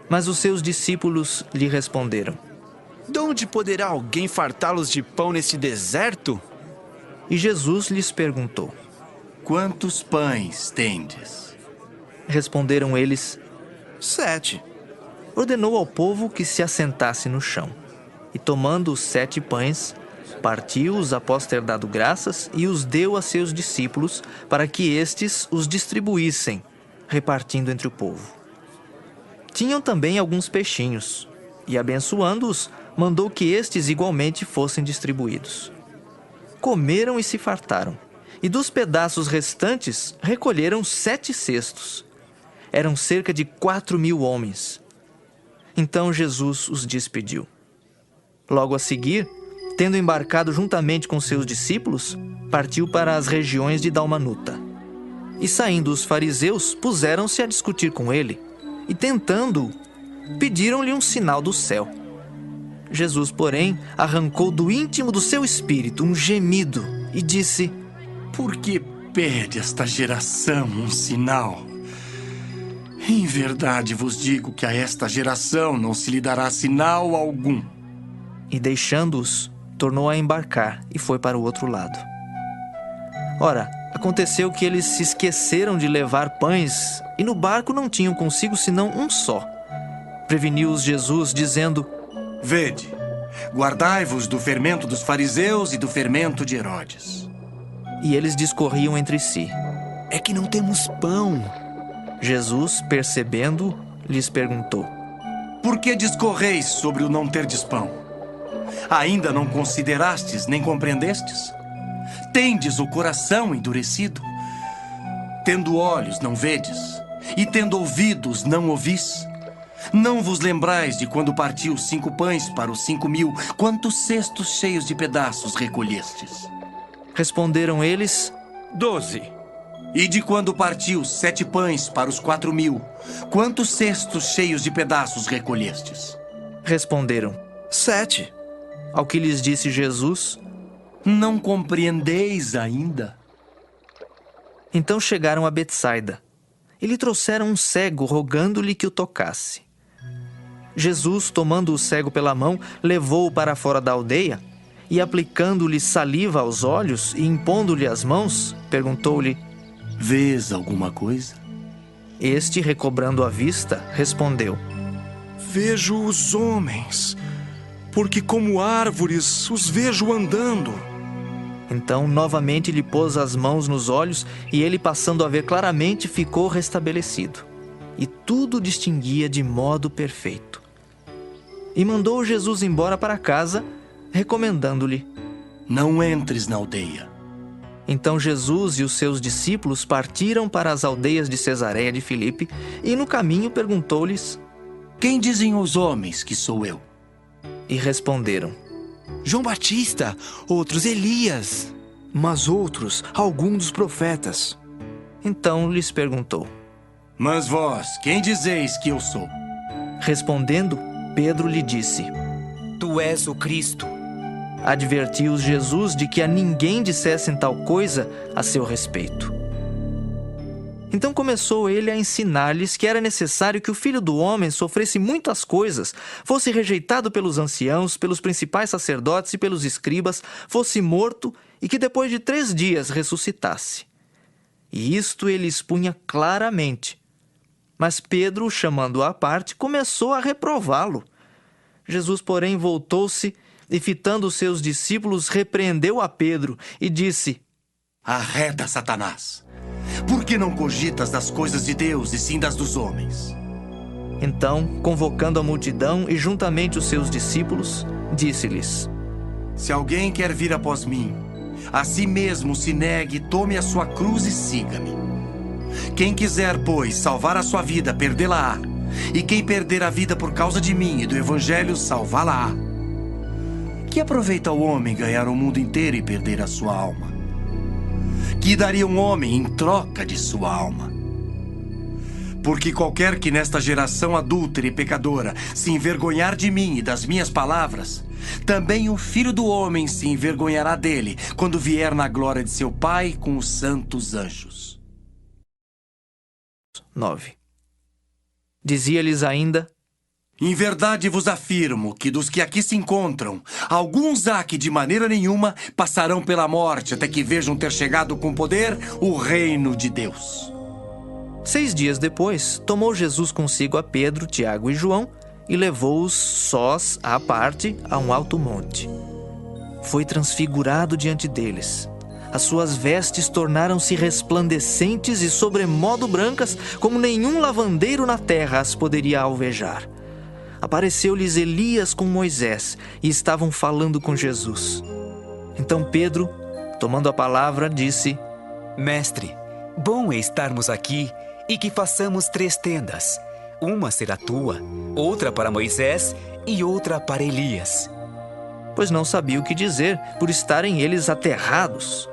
Mas os seus discípulos lhe responderam: De onde poderá alguém fartá-los de pão neste deserto? E Jesus lhes perguntou: Quantos pães tendes? Responderam eles: 7. Ordenou ao povo que se assentasse no chão. E tomando os 7 pães, partiu-os após ter dado graças e os deu a seus discípulos para que estes os distribuíssem, repartindo entre o povo. Tinham também alguns peixinhos, e abençoando-os, mandou que estes igualmente fossem distribuídos. Comeram e se fartaram, e dos pedaços restantes recolheram 7 cestos. Eram cerca de 4.000 homens. Então Jesus os despediu. Logo a seguir, tendo embarcado juntamente com seus discípulos, partiu para as regiões de Dalmanuta. E saindo os fariseus, puseram-se a discutir com ele, e tentando-o, pediram-lhe um sinal do céu. Jesus, porém, arrancou do íntimo do seu espírito um gemido e disse: Por que pede esta geração um sinal? Em verdade vos digo que a esta geração não se lhe dará sinal algum. E deixando-os, tornou a embarcar e foi para o outro lado. Ora, aconteceu que eles se esqueceram de levar pães e no barco não tinham consigo senão um só. Preveniu-os Jesus, dizendo: Vede, guardai-vos do fermento dos fariseus e do fermento de Herodes. E eles discorriam entre si: É que não temos pão. Jesus, percebendo, lhes perguntou: Por que discorreis sobre o não terdes pão? Ainda não considerastes nem compreendestes? Tendes o coração endurecido? Tendo olhos, não vedes? E tendo ouvidos, não ouvis? Não vos lembrais de quando partiu 5 pães para os 5.000, quantos cestos cheios de pedaços recolhestes? Responderam eles: 12. E de quando partiu 7 pães para os 4.000, quantos cestos cheios de pedaços recolhestes? Responderam: 7. Ao que lhes disse Jesus: Não compreendeis ainda? Então chegaram a Betsaida e lhe trouxeram um cego, rogando-lhe que o tocasse. Jesus, tomando o cego pela mão, levou-o para fora da aldeia e, aplicando-lhe saliva aos olhos e impondo-lhe as mãos, perguntou-lhe: Vês alguma coisa? Este, recobrando a vista, respondeu: Vejo os homens, porque como árvores os vejo andando. Então, novamente lhe pôs as mãos nos olhos e ele, passando a ver claramente, ficou restabelecido. E tudo distinguia de modo perfeito. E mandou Jesus embora para casa, recomendando-lhe: Não entres na aldeia. Então Jesus e os seus discípulos partiram para as aldeias de Cesareia de Filipe e no caminho perguntou-lhes: Quem dizem os homens que sou eu? E responderam: João Batista, outros Elias, mas outros algum dos profetas. Então lhes perguntou: Mas vós, quem dizeis que eu sou? Respondendo, Pedro lhe disse: Tu és o Cristo. Advertiu-os Jesus de que a ninguém dissessem tal coisa a seu respeito. Então começou ele a ensinar-lhes que era necessário que o Filho do Homem sofresse muitas coisas, fosse rejeitado pelos anciãos, pelos principais sacerdotes e pelos escribas, fosse morto e que depois de 3 dias ressuscitasse. E isto ele expunha claramente. Mas Pedro, chamando-o à parte, começou a reprová-lo. Jesus, porém, voltou-se e, fitando os seus discípulos, repreendeu a Pedro e disse: Arreda, Satanás! Por que não cogitas das coisas de Deus e sim das dos homens? Então, convocando a multidão e juntamente os seus discípulos, disse-lhes: Se alguém quer vir após mim, a si mesmo se negue, tome a sua cruz e siga-me. Quem quiser, pois, salvar a sua vida, perdê-la-á. E quem perder a vida por causa de mim e do Evangelho, salvá-la-á. Que aproveita o homem ganhar o mundo inteiro e perder a sua alma? Que daria um homem em troca de sua alma? Porque qualquer que nesta geração adúltera e pecadora se envergonhar de mim e das minhas palavras, também o Filho do Homem se envergonhará dele, quando vier na glória de seu Pai com os santos anjos. 9. Dizia-lhes ainda: Em verdade vos afirmo que dos que aqui se encontram, alguns há que de maneira nenhuma passarão pela morte até que vejam ter chegado com poder o reino de Deus. 6 dias depois, tomou Jesus consigo a Pedro, Tiago e João e levou-os sós à parte a um alto monte. Foi transfigurado diante deles. As suas vestes tornaram-se resplandecentes e sobremodo brancas, como nenhum lavandeiro na terra as poderia alvejar. Apareceu-lhes Elias com Moisés e estavam falando com Jesus. Então Pedro, tomando a palavra, disse: Mestre, bom é estarmos aqui e que façamos 3 tendas. Uma será tua, outra para Moisés e outra para Elias. Pois não sabia o que dizer, por estarem eles aterrados.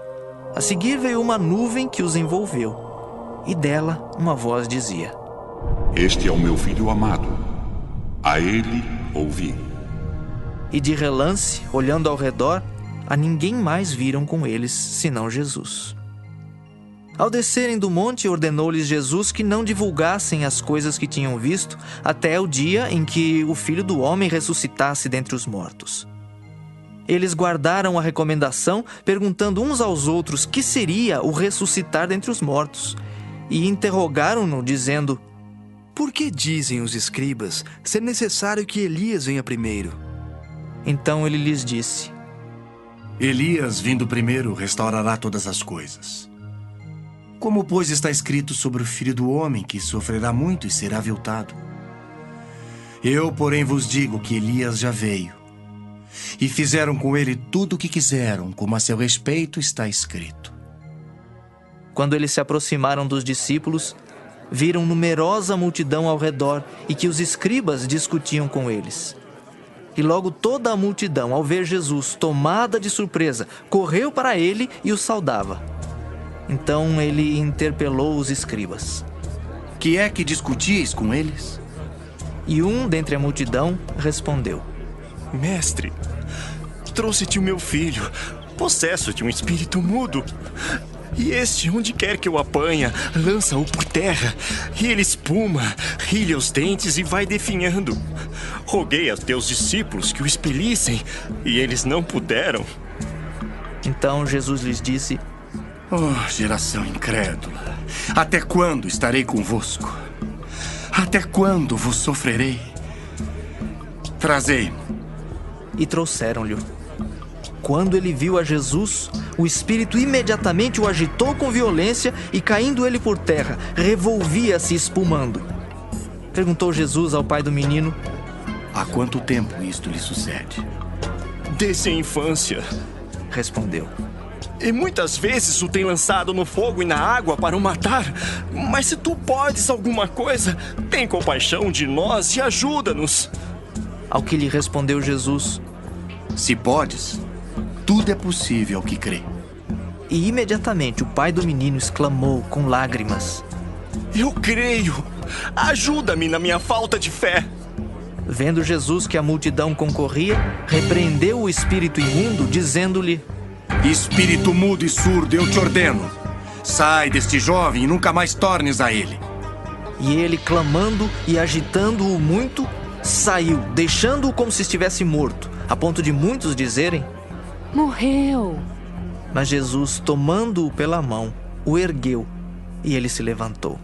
A seguir veio uma nuvem que os envolveu, e dela uma voz dizia: Este é o meu filho amado, A ele ouvi. E de relance, olhando ao redor, a ninguém mais viram com eles, senão Jesus. Ao descerem do monte, ordenou-lhes Jesus que não divulgassem as coisas que tinham visto até o dia em que o Filho do Homem ressuscitasse dentre os mortos. Eles guardaram a recomendação, perguntando uns aos outros que seria o ressuscitar dentre os mortos, e interrogaram-no, dizendo: Por que dizem os escribas ser necessário que Elias venha primeiro? Então ele lhes disse: Elias, vindo primeiro, restaurará todas as coisas. Como, pois, está escrito sobre o Filho do Homem, que sofrerá muito e será aviltado? Eu, porém, vos digo que Elias já veio, e fizeram com ele tudo o que quiseram, como a seu respeito está escrito. Quando eles se aproximaram dos discípulos, viram numerosa multidão ao redor e que os escribas discutiam com eles. E logo toda a multidão, ao ver Jesus, tomada de surpresa, correu para ele e o saudava. Então ele interpelou os escribas: Que é que discutíeis com eles? E um dentre a multidão respondeu: Mestre, trouxe-te o meu filho, possesso de um espírito mudo. E este, onde quer que o apanha, lança-o por terra, e ele espuma, rilha os dentes e vai definhando. Roguei aos teus discípulos que o expelissem, e eles não puderam. Então Jesus lhes disse: Oh, geração incrédula, até quando estarei convosco? Até quando vos sofrerei? Trazei-mo. E trouxeram-lhe. Quando ele viu a Jesus, o espírito imediatamente o agitou com violência e, caindo ele por terra, revolvia-se espumando. Perguntou Jesus ao pai do menino: Há quanto tempo isto lhe sucede? Desde a infância, respondeu. E muitas vezes o tem lançado no fogo e na água para o matar. Mas se tu podes alguma coisa, tem compaixão de nós e ajuda-nos. Ao que lhe respondeu Jesus: Se podes, tudo é possível ao que crê. E imediatamente o pai do menino exclamou com lágrimas: Eu creio, ajuda-me na minha falta de fé. Vendo Jesus que a multidão concorria, repreendeu o espírito imundo, dizendo-lhe: Espírito mudo e surdo, eu te ordeno, sai deste jovem e nunca mais tornes a ele. E ele, clamando e agitando-o muito, saiu, deixando-o como se estivesse morto, a ponto de muitos dizerem: Morreu. Mas Jesus, tomando-o pela mão, o ergueu, e ele se levantou.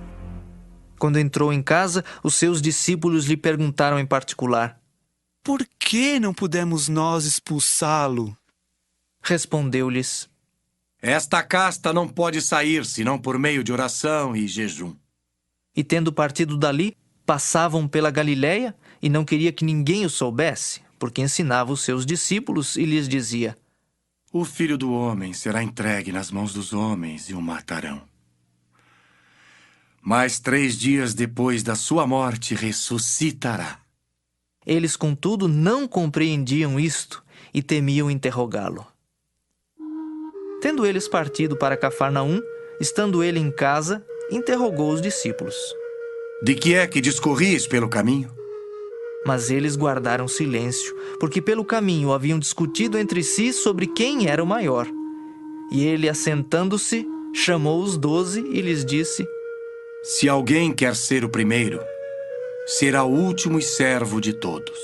Quando entrou em casa, os seus discípulos lhe perguntaram em particular: Por que não pudemos nós expulsá-lo? Respondeu-lhes: Esta casta não pode sair, senão por meio de oração e jejum. E tendo partido dali, passavam pela Galiléia, e não queria que ninguém o soubesse, porque ensinava os seus discípulos e lhes dizia: O Filho do Homem será entregue nas mãos dos homens e o matarão. Mas 3 dias depois da sua morte ressuscitará. Eles, contudo, não compreendiam isto e temiam interrogá-lo. Tendo eles partido para Cafarnaum, estando ele em casa, interrogou os discípulos: De que é que discorris pelo caminho? Mas eles guardaram silêncio, porque pelo caminho haviam discutido entre si sobre quem era o maior. E ele, assentando-se, chamou os 12 e lhes disse: Se alguém quer ser o primeiro, será o último e servo de todos.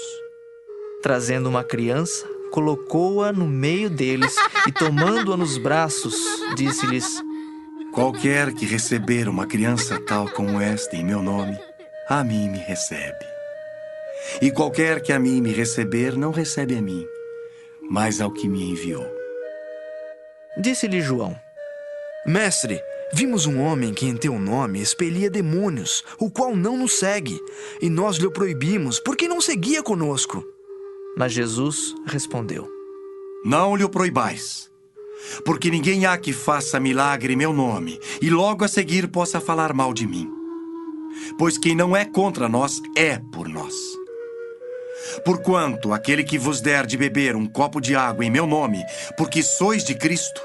Trazendo uma criança, colocou-a no meio deles e, tomando-a nos braços, disse-lhes: Qualquer que receber uma criança tal como esta em meu nome, a mim me recebe. E qualquer que a mim me receber, não recebe a mim, mas ao que me enviou. Disse-lhe João: Mestre, vimos um homem que em teu nome expelia demônios, o qual não nos segue, e nós lhe o proibimos, porque não seguia conosco. Mas Jesus respondeu: Não lhe o proibais, porque ninguém há que faça milagre em meu nome, e logo a seguir possa falar mal de mim. Pois quem não é contra nós, é por nós. Porquanto aquele que vos der de beber um copo de água em meu nome, porque sois de Cristo,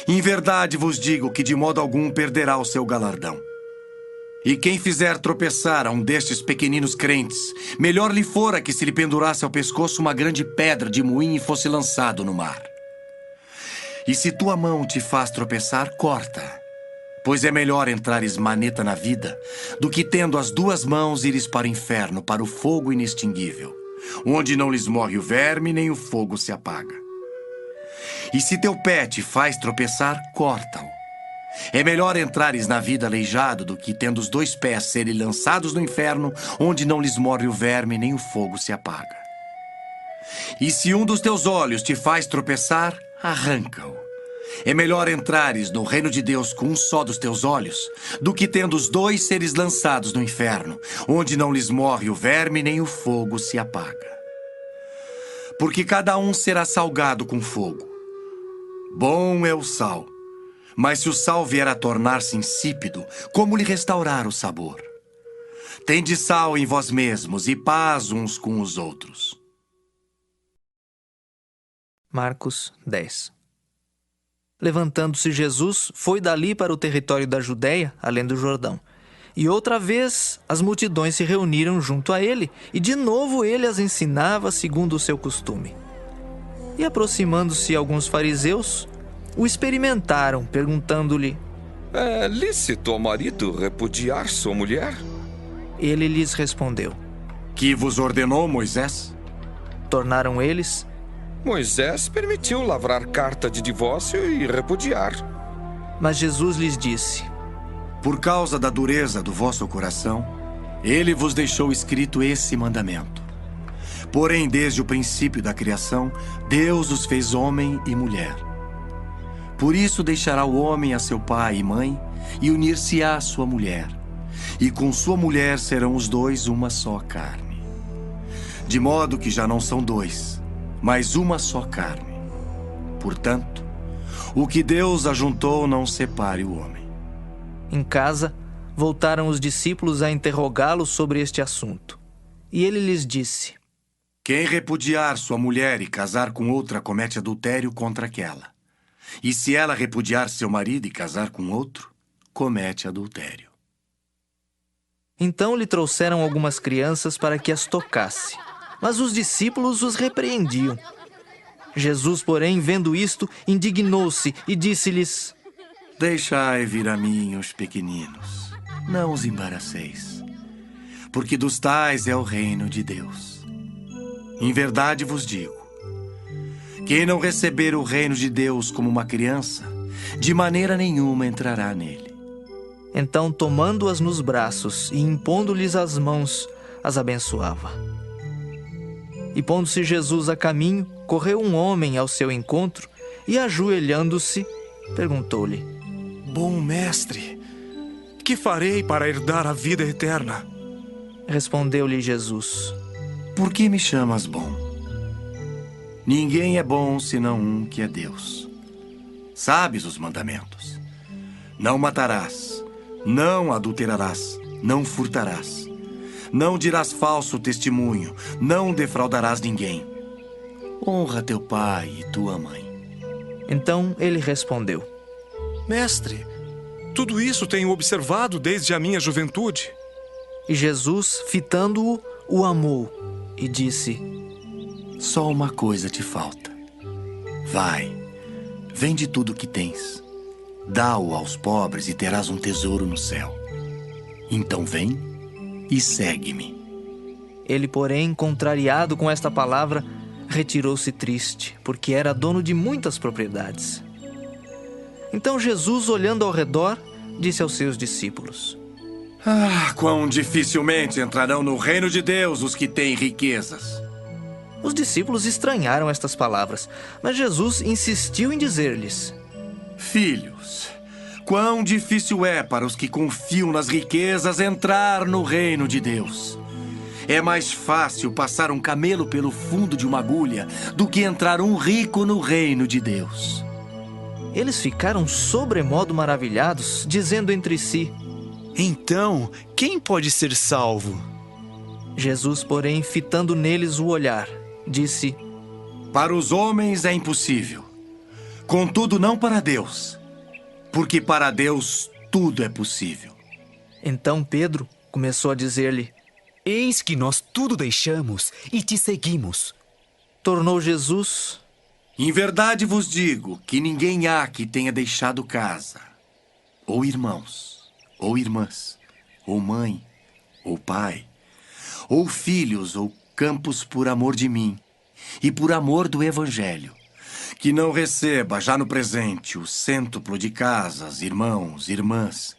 em verdade vos digo que de modo algum perderá o seu galardão. E quem fizer tropeçar a um destes pequeninos crentes, melhor lhe fora que se lhe pendurasse ao pescoço uma grande pedra de moinho e fosse lançado no mar. E se tua mão te faz tropeçar, corta. Pois é melhor entrares maneta na vida do que, tendo as duas mãos, ires para o inferno, para o fogo inextinguível, onde não lhes morre o verme nem o fogo se apaga. E se teu pé te faz tropeçar, corta-o. É melhor entrares na vida aleijado do que, tendo os dois pés, serem lançados no inferno, onde não lhes morre o verme nem o fogo se apaga. E se um dos teus olhos te faz tropeçar, arranca-o. É melhor entrares no reino de Deus com um só dos teus olhos, do que, tendo os dois, seres lançados no inferno, onde não lhes morre o verme nem o fogo se apaga. Porque cada um será salgado com fogo. Bom é o sal, mas se o sal vier a tornar-se insípido, como lhe restaurar o sabor? Tende sal em vós mesmos e paz uns com os outros. Marcos 10. Levantando-se Jesus, foi dali para o território da Judéia, além do Jordão. E outra vez as multidões se reuniram junto a ele, e de novo ele as ensinava segundo o seu costume. E aproximando-se alguns fariseus, o experimentaram, perguntando-lhe: É lícito ao marido repudiar sua mulher? Ele lhes respondeu: Que vos ordenou Moisés? Tornaram eles: Moisés permitiu lavrar carta de divórcio e repudiar. Mas Jesus lhes disse: Por causa da dureza do vosso coração, ele vos deixou escrito esse mandamento. Porém, desde o princípio da criação, Deus os fez homem e mulher. Por isso deixará o homem a seu pai e mãe, e unir-se-á à sua mulher. E com sua mulher serão os dois uma só carne. De modo que já não são dois, mas uma só carne. Portanto, o que Deus ajuntou não separe o homem. Em casa, voltaram os discípulos a interrogá-lo sobre este assunto. E ele lhes disse: Quem repudiar sua mulher e casar com outra comete adultério contra aquela. E se ela repudiar seu marido e casar com outro, comete adultério. Então lhe trouxeram algumas crianças para que as tocasse, mas os discípulos os repreendiam. Jesus, porém, vendo isto, indignou-se e disse-lhes: Deixai vir a mim os pequeninos, não os embaraceis, porque dos tais é o reino de Deus. Em verdade vos digo, quem não receber o reino de Deus como uma criança, de maneira nenhuma entrará nele. Então, tomando-as nos braços e impondo-lhes as mãos, as abençoava. E pondo-se Jesus a caminho, correu um homem ao seu encontro e, ajoelhando-se, perguntou-lhe: Bom mestre, que farei para herdar a vida eterna? Respondeu-lhe Jesus: Por que me chamas bom? Ninguém é bom senão um que é Deus. Sabes os mandamentos: não matarás, não adulterarás, não furtarás, não dirás falso testemunho, não defraudarás ninguém. Honra teu pai e tua mãe. Então ele respondeu: Mestre, tudo isso tenho observado desde a minha juventude. E Jesus, fitando-o, o amou e disse: Só uma coisa te falta. Vai, vende tudo o que tens, dá-o aos pobres e terás um tesouro no céu. Então vem e segue-me. Ele, porém, contrariado com esta palavra, retirou-se triste, porque era dono de muitas propriedades. Então Jesus, olhando ao redor, disse aos seus discípulos: Quão dificilmente entrarão no reino de Deus os que têm riquezas. Os discípulos estranharam estas palavras, mas Jesus insistiu em dizer-lhes: Filhos, quão difícil é para os que confiam nas riquezas entrar no reino de Deus. É mais fácil passar um camelo pelo fundo de uma agulha do que entrar um rico no reino de Deus. Eles ficaram sobremodo maravilhados, dizendo entre si: Então, quem pode ser salvo? Jesus, porém, fitando neles o olhar, disse: Para os homens é impossível, contudo não para Deus, porque para Deus tudo é possível. Então Pedro começou a dizer-lhe: Eis que nós tudo deixamos e te seguimos. Tornou Jesus: Em verdade vos digo que ninguém há que tenha deixado casa, ou irmãos, ou irmãs, ou mãe, ou pai, ou filhos, ou campos por amor de mim e por amor do Evangelho, que não receba já no presente o cêntuplo de casas, irmãos, irmãs,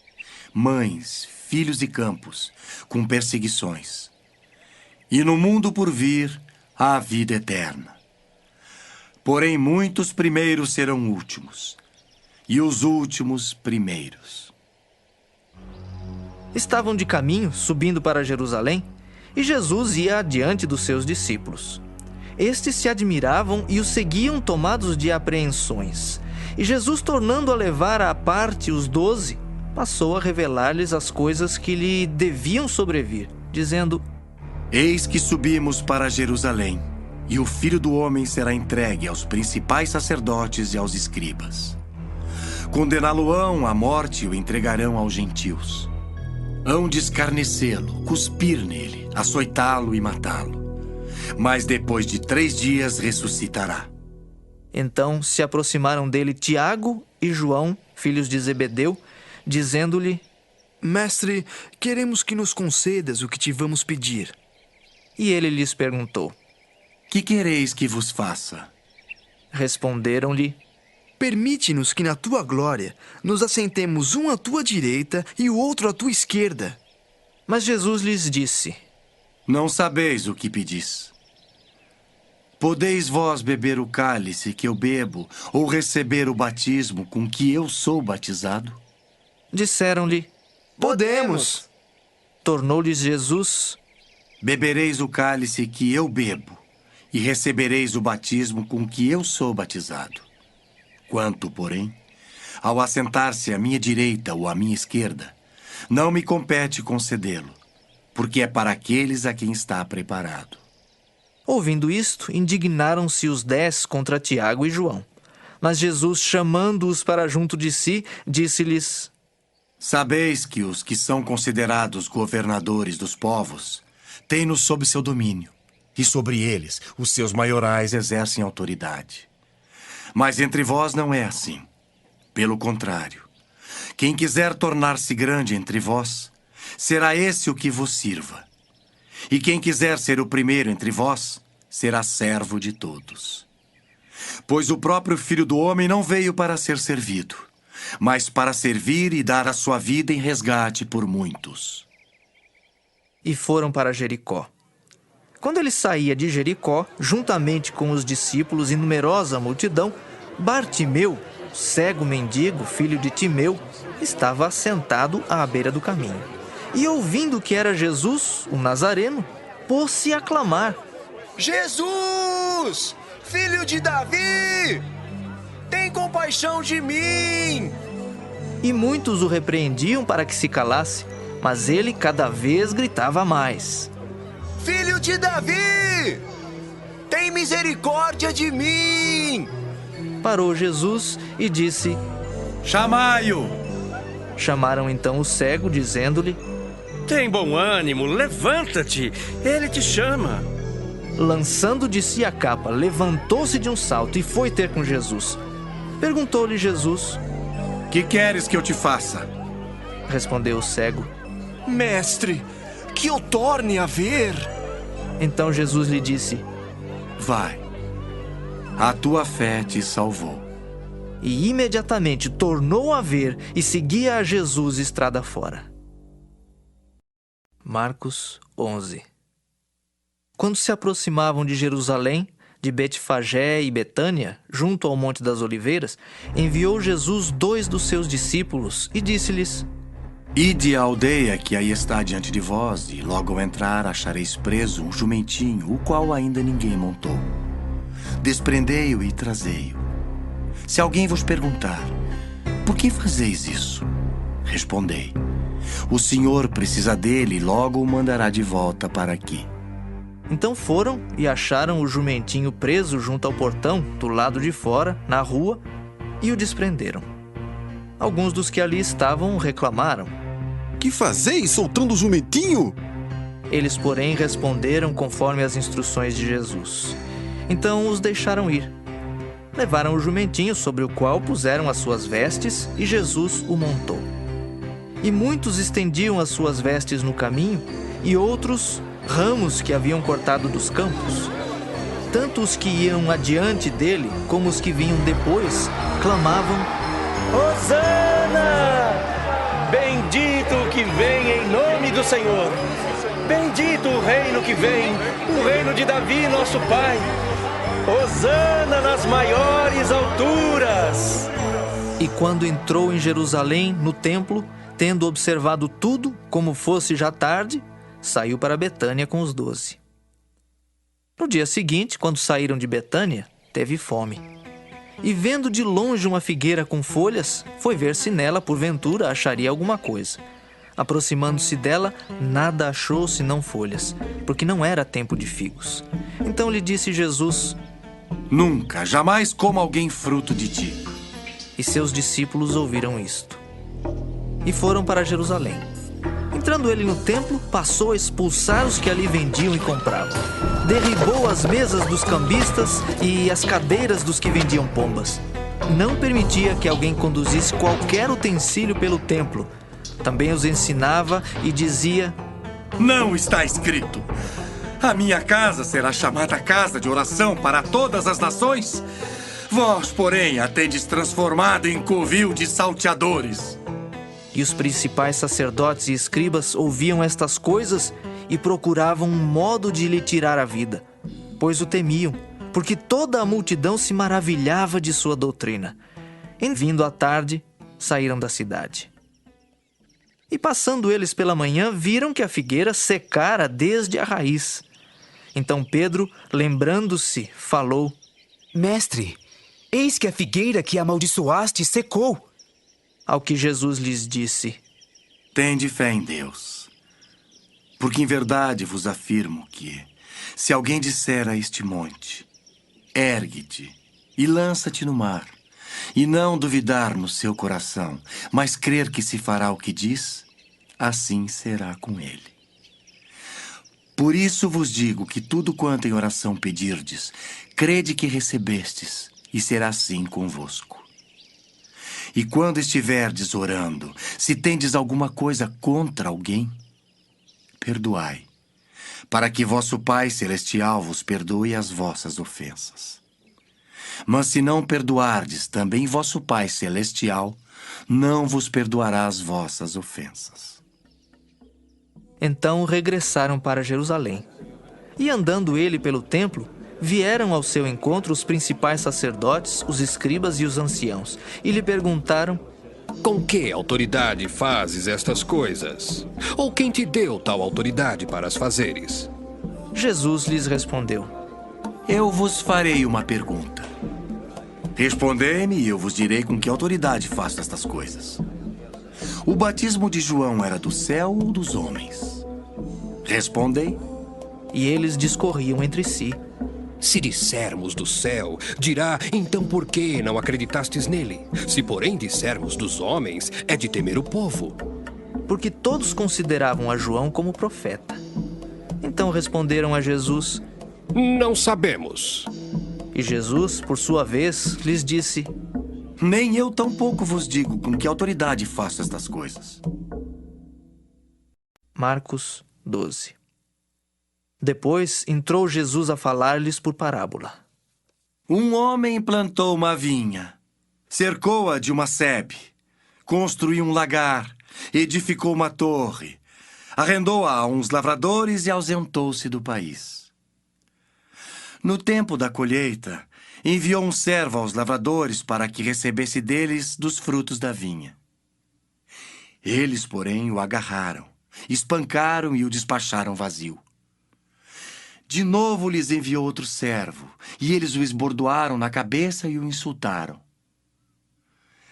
mães, filhos e campos, com perseguições. E no mundo por vir, a vida eterna. Porém, muitos primeiros serão últimos, e os últimos primeiros. Estavam de caminho, subindo para Jerusalém, e Jesus ia adiante dos seus discípulos. Estes se admiravam e o seguiam tomados de apreensões. E Jesus, tornando a levar à parte os 12, passou a revelar-lhes as coisas que lhe deviam sobrevir, dizendo: Eis que subimos para Jerusalém, e o Filho do Homem será entregue aos principais sacerdotes e aos escribas. Condená-lo-ão à morte e o entregarão aos gentios. Hão de escarnecê-lo, cuspir nele, açoitá-lo e matá-lo. Mas depois de 3 dias ressuscitará. Então se aproximaram dele Tiago e João, filhos de Zebedeu, dizendo-lhe: Mestre, queremos que nos concedas o que te vamos pedir. E ele lhes perguntou: Que quereis que vos faça? Responderam-lhe: Permite-nos que na tua glória nos assentemos um à tua direita e o outro à tua esquerda. Mas Jesus lhes disse: Não sabeis o que pedis. Podeis vós beber o cálice que eu bebo, ou receber o batismo com que eu sou batizado? Disseram-lhe: Podemos. Tornou-lhes Jesus: Bebereis o cálice que eu bebo, e recebereis o batismo com que eu sou batizado. Quanto, porém, ao assentar-se à minha direita ou à minha esquerda, não me compete concedê-lo, porque é para aqueles a quem está preparado. Ouvindo isto, indignaram-se os 10 contra Tiago e João. Mas Jesus, chamando-os para junto de si, disse-lhes: Sabeis que os que são considerados governadores dos povos têm-nos sob seu domínio, e sobre eles os seus maiorais exercem autoridade. Mas entre vós não é assim. Pelo contrário, quem quiser tornar-se grande entre vós, será esse o que vos sirva. E quem quiser ser o primeiro entre vós, será servo de todos. Pois o próprio Filho do Homem não veio para ser servido, mas para servir e dar a sua vida em resgate por muitos. E foram para Jericó. Quando ele saía de Jericó, juntamente com os discípulos e numerosa multidão, Bartimeu, cego mendigo, filho de Timeu, estava assentado à beira do caminho. E ouvindo que era Jesus, o Nazareno, pôs-se a clamar: Jesus, filho de Davi, tem compaixão de mim! E muitos o repreendiam para que se calasse, mas ele cada vez gritava mais: Filho de Davi, tem misericórdia de mim! Parou Jesus e disse: Chamai-o! Chamaram então o cego, dizendo-lhe: Tem bom ânimo, levanta-te, ele te chama. Lançando de si a capa, levantou-se de um salto e foi ter com Jesus. Perguntou-lhe Jesus: Que queres que eu te faça? Respondeu o cego: Mestre, que eu torne a ver. Então Jesus lhe disse: Vai, a tua fé te salvou. E imediatamente tornou a ver e seguia a Jesus estrada fora. Marcos 11. Quando se aproximavam de Jerusalém, de Betfagé e Betânia, junto ao Monte das Oliveiras, enviou Jesus 2 dos seus discípulos e disse-lhes: Ide à aldeia que aí está diante de vós, e logo ao entrar achareis preso um jumentinho, o qual ainda ninguém montou. Desprendei-o e trazei-o. Se alguém vos perguntar: Por que fazeis isso? Respondei: O Senhor precisa dele e logo o mandará de volta para aqui. Então foram e acharam o jumentinho preso junto ao portão, do lado de fora, na rua, e o desprenderam. Alguns dos que ali estavam reclamaram: que fazeis soltando o jumentinho? Eles, porém, responderam conforme as instruções de Jesus. Então os deixaram ir. Levaram o jumentinho, sobre o qual puseram as suas vestes, e Jesus o montou. E muitos estendiam as suas vestes no caminho, e outros ramos que haviam cortado dos campos. Tanto os que iam adiante dele, como os que vinham depois, clamavam: Hosana! Bendito o que vem em nome do Senhor! Bendito o reino que vem, o reino de Davi, nosso pai! Hosana nas maiores alturas! E quando entrou em Jerusalém, no templo, tendo observado tudo, como fosse já tarde, saiu para Betânia com os 12. No dia seguinte, quando saíram de Betânia, teve fome. E vendo de longe uma figueira com folhas, foi ver se nela, porventura, acharia alguma coisa. Aproximando-se dela, nada achou senão folhas, porque não era tempo de figos. Então lhe disse Jesus: Nunca, jamais coma alguém fruto de ti. E seus discípulos ouviram isto. E foram para Jerusalém. Entrando ele no templo, passou a expulsar os que ali vendiam e compravam. Derribou as mesas dos cambistas e as cadeiras dos que vendiam pombas. Não permitia que alguém conduzisse qualquer utensílio pelo templo. Também os ensinava e dizia: Não está escrito: a minha casa será chamada casa de oração para todas as nações? Vós, porém, a tendes transformado em covil de salteadores. E os principais sacerdotes e escribas ouviam estas coisas e procuravam um modo de lhe tirar a vida, pois o temiam, porque toda a multidão se maravilhava de sua doutrina. Em vindo à tarde, saíram da cidade. E passando eles pela manhã, viram que a figueira secara desde a raiz. Então Pedro, lembrando-se, falou: Mestre, eis que a figueira que amaldiçoaste secou. Ao que Jesus lhes disse: Tende fé em Deus, porque em verdade vos afirmo que, se alguém disser a este monte: ergue-te e lança-te no mar, e não duvidar no seu coração, mas crer que se fará o que diz, assim será com ele. Por isso vos digo que tudo quanto em oração pedirdes, crede que recebestes, e será assim convosco. E quando estiverdes orando, se tendes alguma coisa contra alguém, perdoai, para que vosso Pai Celestial vos perdoe as vossas ofensas. Mas se não perdoardes, também vosso Pai Celestial não vos perdoará as vossas ofensas. Então regressaram para Jerusalém. E andando ele pelo templo, vieram ao seu encontro os principais sacerdotes, os escribas e os anciãos, e lhe perguntaram: Com que autoridade fazes estas coisas? Ou quem te deu tal autoridade para as fazeres? Jesus lhes respondeu: Eu vos farei uma pergunta. Respondei-me e eu vos direi com que autoridade faço estas coisas. O batismo de João era do céu ou dos homens? Respondei. E eles discorriam entre si. Se dissermos do céu, dirá, então por que não acreditastes nele? Se porém dissermos dos homens, é de temer o povo. Porque todos consideravam a João como profeta. Então responderam a Jesus: Não sabemos. E Jesus, por sua vez, lhes disse: Nem eu tampouco vos digo com que autoridade faço estas coisas. Marcos 12. Depois entrou Jesus a falar-lhes por parábola. Um homem plantou uma vinha, cercou-a de uma sebe, construiu um lagar, edificou uma torre, arrendou-a a uns lavradores e ausentou-se do país. No tempo da colheita, enviou um servo aos lavradores para que recebesse deles dos frutos da vinha. Eles, porém, o agarraram, espancaram e o despacharam vazio. De novo lhes enviou outro servo, e eles o esbordoaram na cabeça e o insultaram.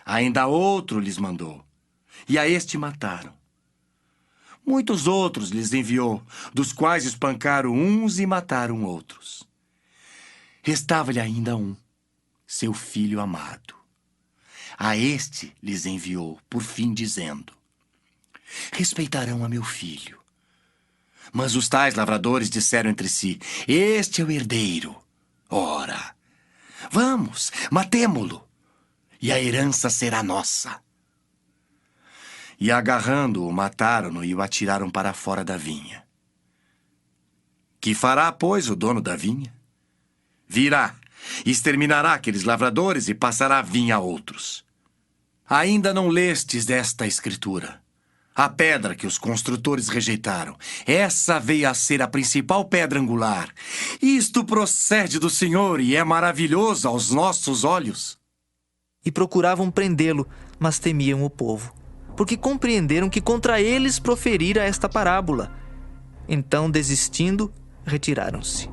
Ainda outro lhes mandou, e a este mataram. Muitos outros lhes enviou, dos quais espancaram uns e mataram outros. Restava-lhe ainda um, seu filho amado. A este lhes enviou, por fim, dizendo: respeitarão a meu filho. Mas os tais lavradores disseram entre si: este é o herdeiro. Ora, vamos, matemo-lo, e a herança será nossa. E agarrando-o, mataram-no e o atiraram para fora da vinha. Que fará, pois, o dono da vinha? Virá, exterminará aqueles lavradores e passará a vinha a outros. Ainda não lestes desta escritura? A pedra que os construtores rejeitaram, essa veio a ser a principal pedra angular. Isto procede do Senhor e é maravilhoso aos nossos olhos. E procuravam prendê-lo, mas temiam o povo, porque compreenderam que contra eles proferira esta parábola. Então, desistindo, retiraram-se.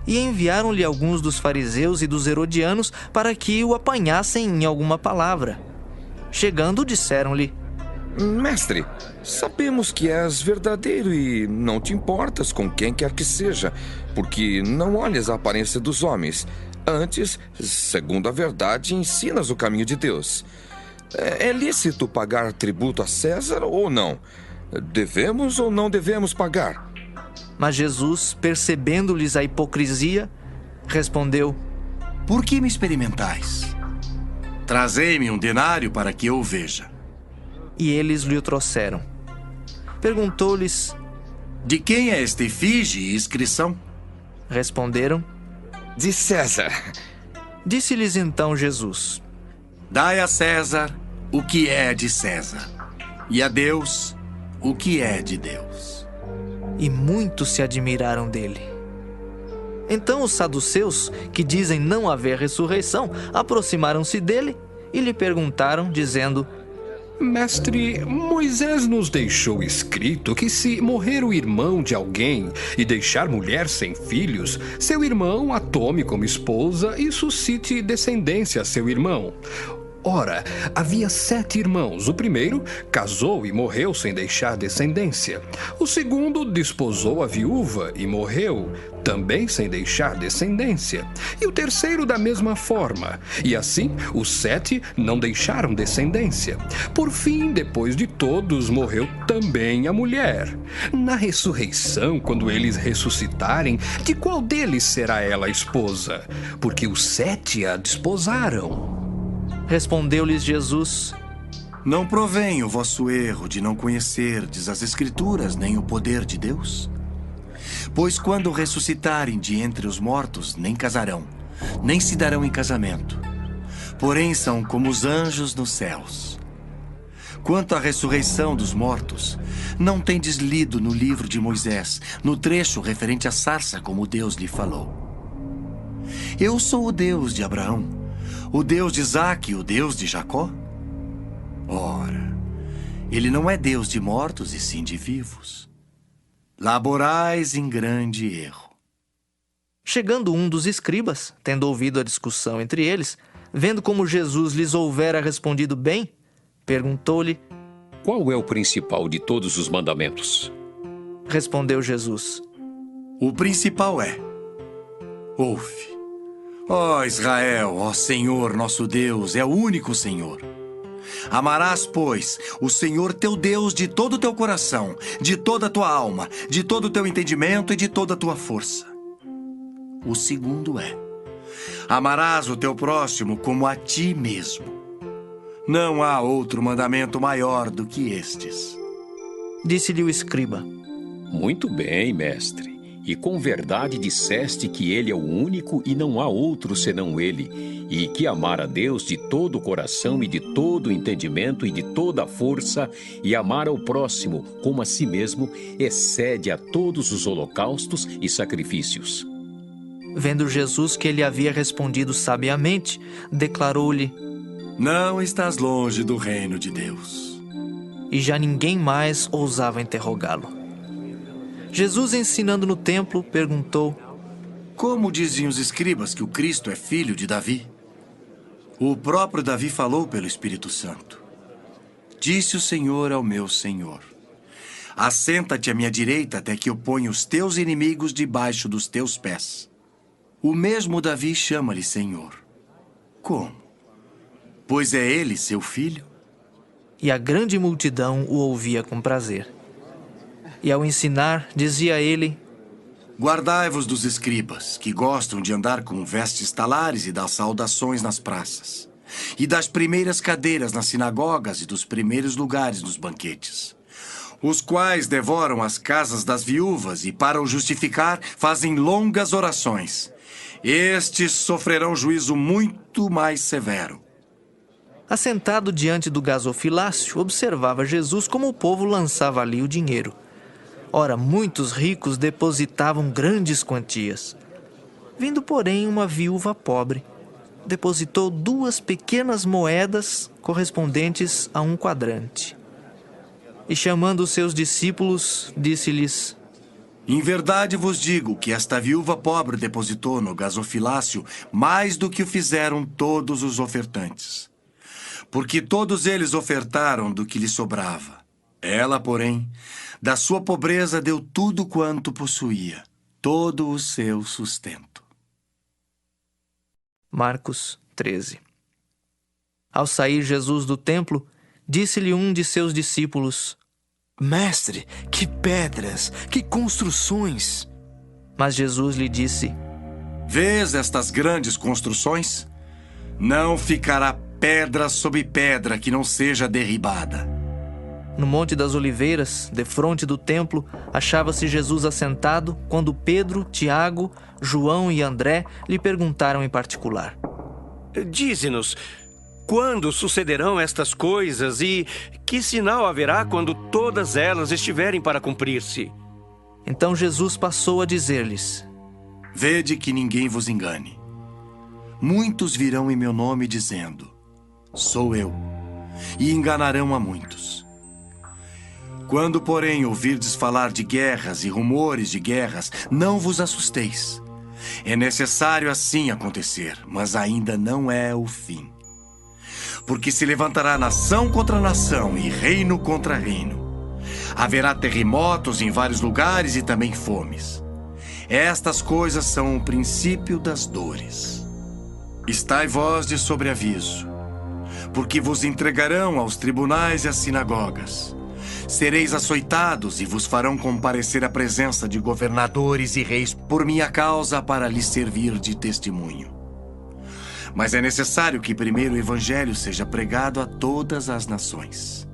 E enviaram-lhe alguns dos fariseus e dos herodianos para que o apanhassem em alguma palavra. Chegando, disseram-lhe: Mestre, sabemos que és verdadeiro e não te importas com quem quer que seja, porque não olhas a aparência dos homens. Antes, segundo a verdade, ensinas o caminho de Deus. É lícito pagar tributo a César ou não? Devemos ou não devemos pagar? Mas Jesus, percebendo-lhes a hipocrisia, respondeu: Por que me experimentais? Trazei-me um denário para que eu o veja. E eles lhe o trouxeram. Perguntou-lhes: De quem é esta efígie e inscrição? Responderam: De César. Disse-lhes então Jesus: Dai a César o que é de César, e a Deus o que é de Deus. E muitos se admiraram dele. Então os saduceus, que dizem não haver ressurreição, aproximaram-se dele e lhe perguntaram, dizendo: Mestre, Moisés nos deixou escrito que se morrer o irmão de alguém e deixar mulher sem filhos, seu irmão a tome como esposa e suscite descendência a seu irmão. Ora, havia 7 irmãos. O primeiro casou e morreu sem deixar descendência. O segundo desposou a viúva e morreu, também sem deixar descendência. E o terceiro da mesma forma. E assim, os 7 não deixaram descendência. Por fim, depois de todos, morreu também a mulher. Na ressurreição, quando eles ressuscitarem, de qual deles será ela a esposa? Porque os 7 a desposaram. Respondeu-lhes Jesus: Não provém o vosso erro de não conhecerdes as Escrituras nem o poder de Deus? Pois quando ressuscitarem de entre os mortos, nem casarão, nem se darão em casamento. Porém são como os anjos nos céus. Quanto à ressurreição dos mortos, não tendes lido no livro de Moisés, no trecho referente à sarça, como Deus lhe falou? Eu sou o Deus de Abraão, o Deus de Isaque e o Deus de Jacó? Ora, ele não é Deus de mortos e sim de vivos. Laborais em grande erro. Chegando um dos escribas, tendo ouvido a discussão entre eles, vendo como Jesus lhes houvera respondido bem, perguntou-lhe: Qual é o principal de todos os mandamentos? Respondeu Jesus: O principal é: ouve. Ó Israel, ó Senhor nosso Deus, é o único Senhor. Amarás, pois, o Senhor teu Deus de todo o teu coração, de toda a tua alma, de todo o teu entendimento e de toda a tua força. O segundo é: amarás o teu próximo como a ti mesmo. Não há outro mandamento maior do que estes. Disse-lhe o escriba: Muito bem, mestre. E com verdade disseste que ele é o único e não há outro senão ele, e que amar a Deus de todo o coração e de todo o entendimento e de toda a força, e amar ao próximo como a si mesmo, excede a todos os holocaustos e sacrifícios. Vendo Jesus que ele havia respondido sabiamente, declarou-lhe: Não estás longe do reino de Deus. E já ninguém mais ousava interrogá-lo. Jesus, ensinando no templo, perguntou: Como diziam os escribas que o Cristo é filho de Davi? O próprio Davi falou pelo Espírito Santo. Disse o Senhor ao meu Senhor: Assenta-te à minha direita até que eu ponha os teus inimigos debaixo dos teus pés. O mesmo Davi chama-lhe Senhor. Como? Pois é ele seu filho? e a grande multidão o ouvia com prazer. E ao ensinar, dizia ele: Guardai-vos dos escribas, que gostam de andar com vestes talares e das saudações nas praças, e das primeiras cadeiras nas sinagogas e dos primeiros lugares nos banquetes, os quais devoram as casas das viúvas e, para o justificar, fazem longas orações. Estes sofrerão juízo muito mais severo. Assentado diante do gasofilácio, observava Jesus como o povo lançava ali o dinheiro. Ora, muitos ricos depositavam grandes quantias. Vindo, porém, uma viúva pobre, depositou 2 pequenas moedas correspondentes a 1 quadrante. E chamando os seus discípulos, disse-lhes: Em verdade vos digo que esta viúva pobre depositou no gasofilácio mais do que o fizeram todos os ofertantes. Porque todos eles ofertaram do que lhe sobrava. Ela, porém, da sua pobreza deu tudo quanto possuía, todo o seu sustento. Marcos 13. Ao sair Jesus do templo, disse-lhe um de seus discípulos: Mestre, que pedras, que construções! Mas Jesus lhe disse: Vês estas grandes construções? Não ficará pedra sobre pedra que não seja derribada. No Monte das Oliveiras, defronte do templo, achava-se Jesus assentado quando Pedro, Tiago, João e André lhe perguntaram em particular: Dize-nos, quando sucederão estas coisas e que sinal haverá quando todas elas estiverem para cumprir-se? Então Jesus passou a dizer-lhes: Vede que ninguém vos engane. Muitos virão em meu nome dizendo: Sou eu, e enganarão a muitos. Quando, porém, ouvirdes falar de guerras e rumores de guerras, não vos assusteis. É necessário assim acontecer, mas ainda não é o fim. Porque se levantará nação contra nação e reino contra reino. Haverá terremotos em vários lugares e também fomes. Estas coisas são o princípio das dores. Estai vós de sobreaviso, porque vos entregarão aos tribunais e às sinagogas. Sereis açoitados e vos farão comparecer à presença de governadores e reis por minha causa para lhes servir de testemunho. Mas é necessário que primeiro o evangelho seja pregado a todas as nações.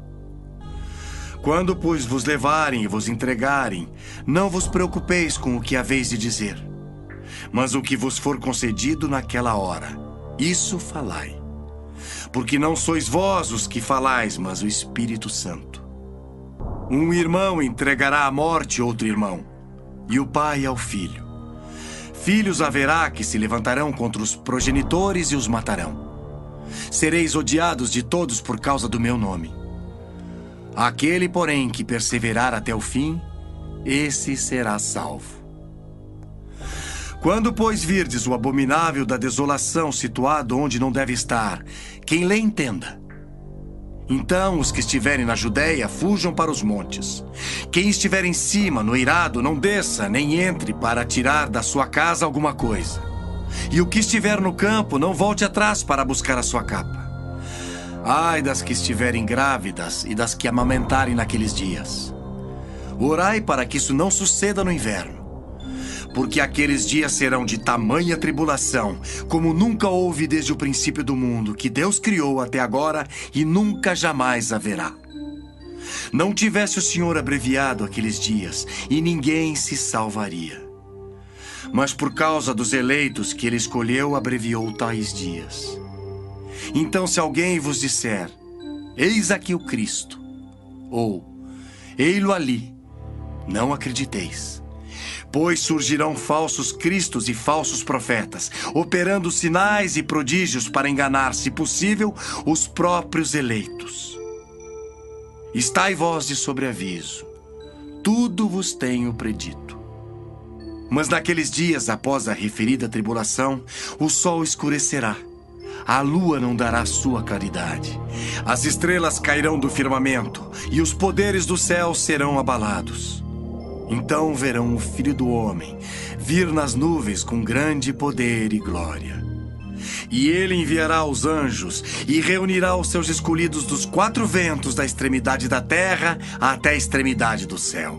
Quando, pois, vos levarem e vos entregarem, não vos preocupeis com o que haveis de dizer, mas o que vos for concedido naquela hora, isso falai. Porque não sois vós os que falais, mas o Espírito Santo. Um irmão entregará à morte outro irmão, e o pai ao filho. Filhos haverá que se levantarão contra os progenitores e os matarão. Sereis odiados de todos por causa do meu nome. Aquele, porém, que perseverar até o fim, esse será salvo. Quando, pois, virdes o abominável da desolação situado onde não deve estar, quem lê entenda. Então os que estiverem na Judéia fujam para os montes. Quem estiver em cima, no eirado, não desça, nem entre para tirar da sua casa alguma coisa. E o que estiver no campo, não volte atrás para buscar a sua capa. Ai das que estiverem grávidas e das que amamentarem naqueles dias. Orai para que isso não suceda no inverno. Porque aqueles dias serão de tamanha tribulação, como nunca houve desde o princípio do mundo, que Deus criou até agora e nunca jamais haverá. Não tivesse o Senhor abreviado aqueles dias, e ninguém se salvaria. Mas por causa dos eleitos que ele escolheu, abreviou tais dias. Então, se alguém vos disser: eis aqui o Cristo, ou ei-lo ali, não acrediteis. Pois surgirão falsos cristos e falsos profetas, operando sinais e prodígios para enganar, se possível, os próprios eleitos. Estai vós de sobreaviso, tudo vos tenho predito. Mas naqueles dias, após a referida tribulação, o sol escurecerá, a lua não dará sua claridade, as estrelas cairão do firmamento e os poderes do céu serão abalados. Então verão o Filho do Homem vir nas nuvens com grande poder e glória. E ele enviará os anjos e reunirá os seus escolhidos dos 4 ventos, da extremidade da terra até a extremidade do céu.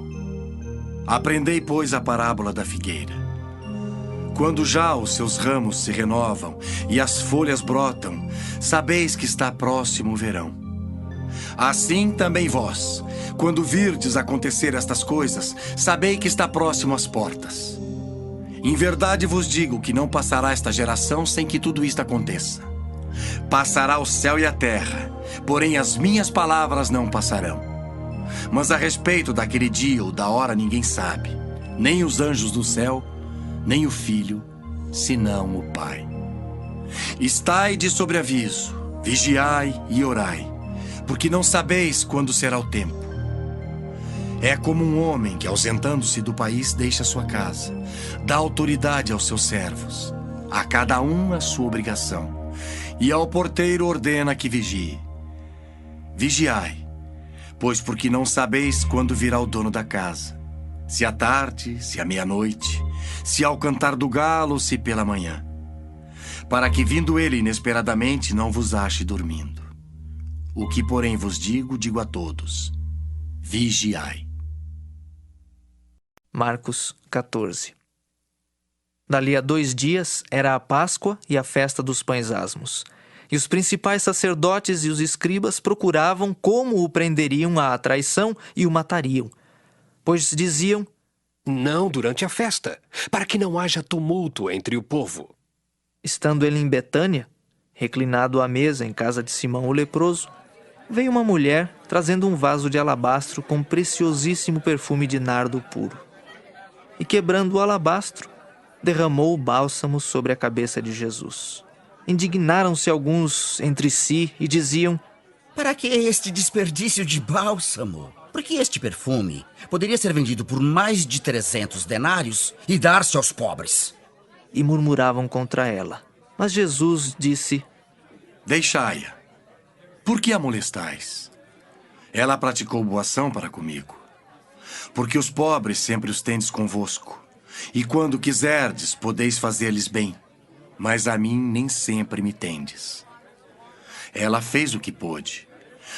Aprendei, pois, a parábola da figueira. Quando já os seus ramos se renovam e as folhas brotam, sabeis que está próximo o verão. Assim também vós, quando virdes acontecer estas coisas, sabei que está próximo às portas. Em verdade vos digo que não passará esta geração sem que tudo isto aconteça. Passará o céu e a terra, porém as minhas palavras não passarão. Mas a respeito daquele dia ou da hora ninguém sabe, nem os anjos do céu, nem o Filho, senão o Pai. Estai de sobreaviso, vigiai e orai, porque não sabeis quando será o tempo. É como um homem que, ausentando-se do país, deixa sua casa, dá autoridade aos seus servos, a cada um a sua obrigação, e ao porteiro ordena que vigie. Vigiai, pois porque não sabeis quando virá o dono da casa, se à tarde, se à meia-noite, se ao cantar do galo, se pela manhã, para que, vindo ele inesperadamente, não vos ache dormindo. O que, porém, vos digo, digo a todos: vigiai. Marcos 14. Dali a 2 dias era a Páscoa e a festa dos pães asmos. E os principais sacerdotes e os escribas procuravam como o prenderiam à traição e o matariam. Pois diziam: não durante a festa, para que não haja tumulto entre o povo. Estando ele em Betânia, reclinado à mesa em casa de Simão o leproso, veio uma mulher trazendo um vaso de alabastro com preciosíssimo perfume de nardo puro. E quebrando o alabastro, derramou o bálsamo sobre a cabeça de Jesus. Indignaram-se alguns entre si e diziam: para que este desperdício de bálsamo? Porque este perfume poderia ser vendido por mais de 300 denários e dar-se aos pobres. E murmuravam contra ela. Mas Jesus disse: deixai-a. Por que a molestais? Ela praticou boa ação para comigo. Porque os pobres sempre os tendes convosco, e quando quiserdes, podeis fazer-lhes bem, mas a mim nem sempre me tendes. Ela fez o que pôde.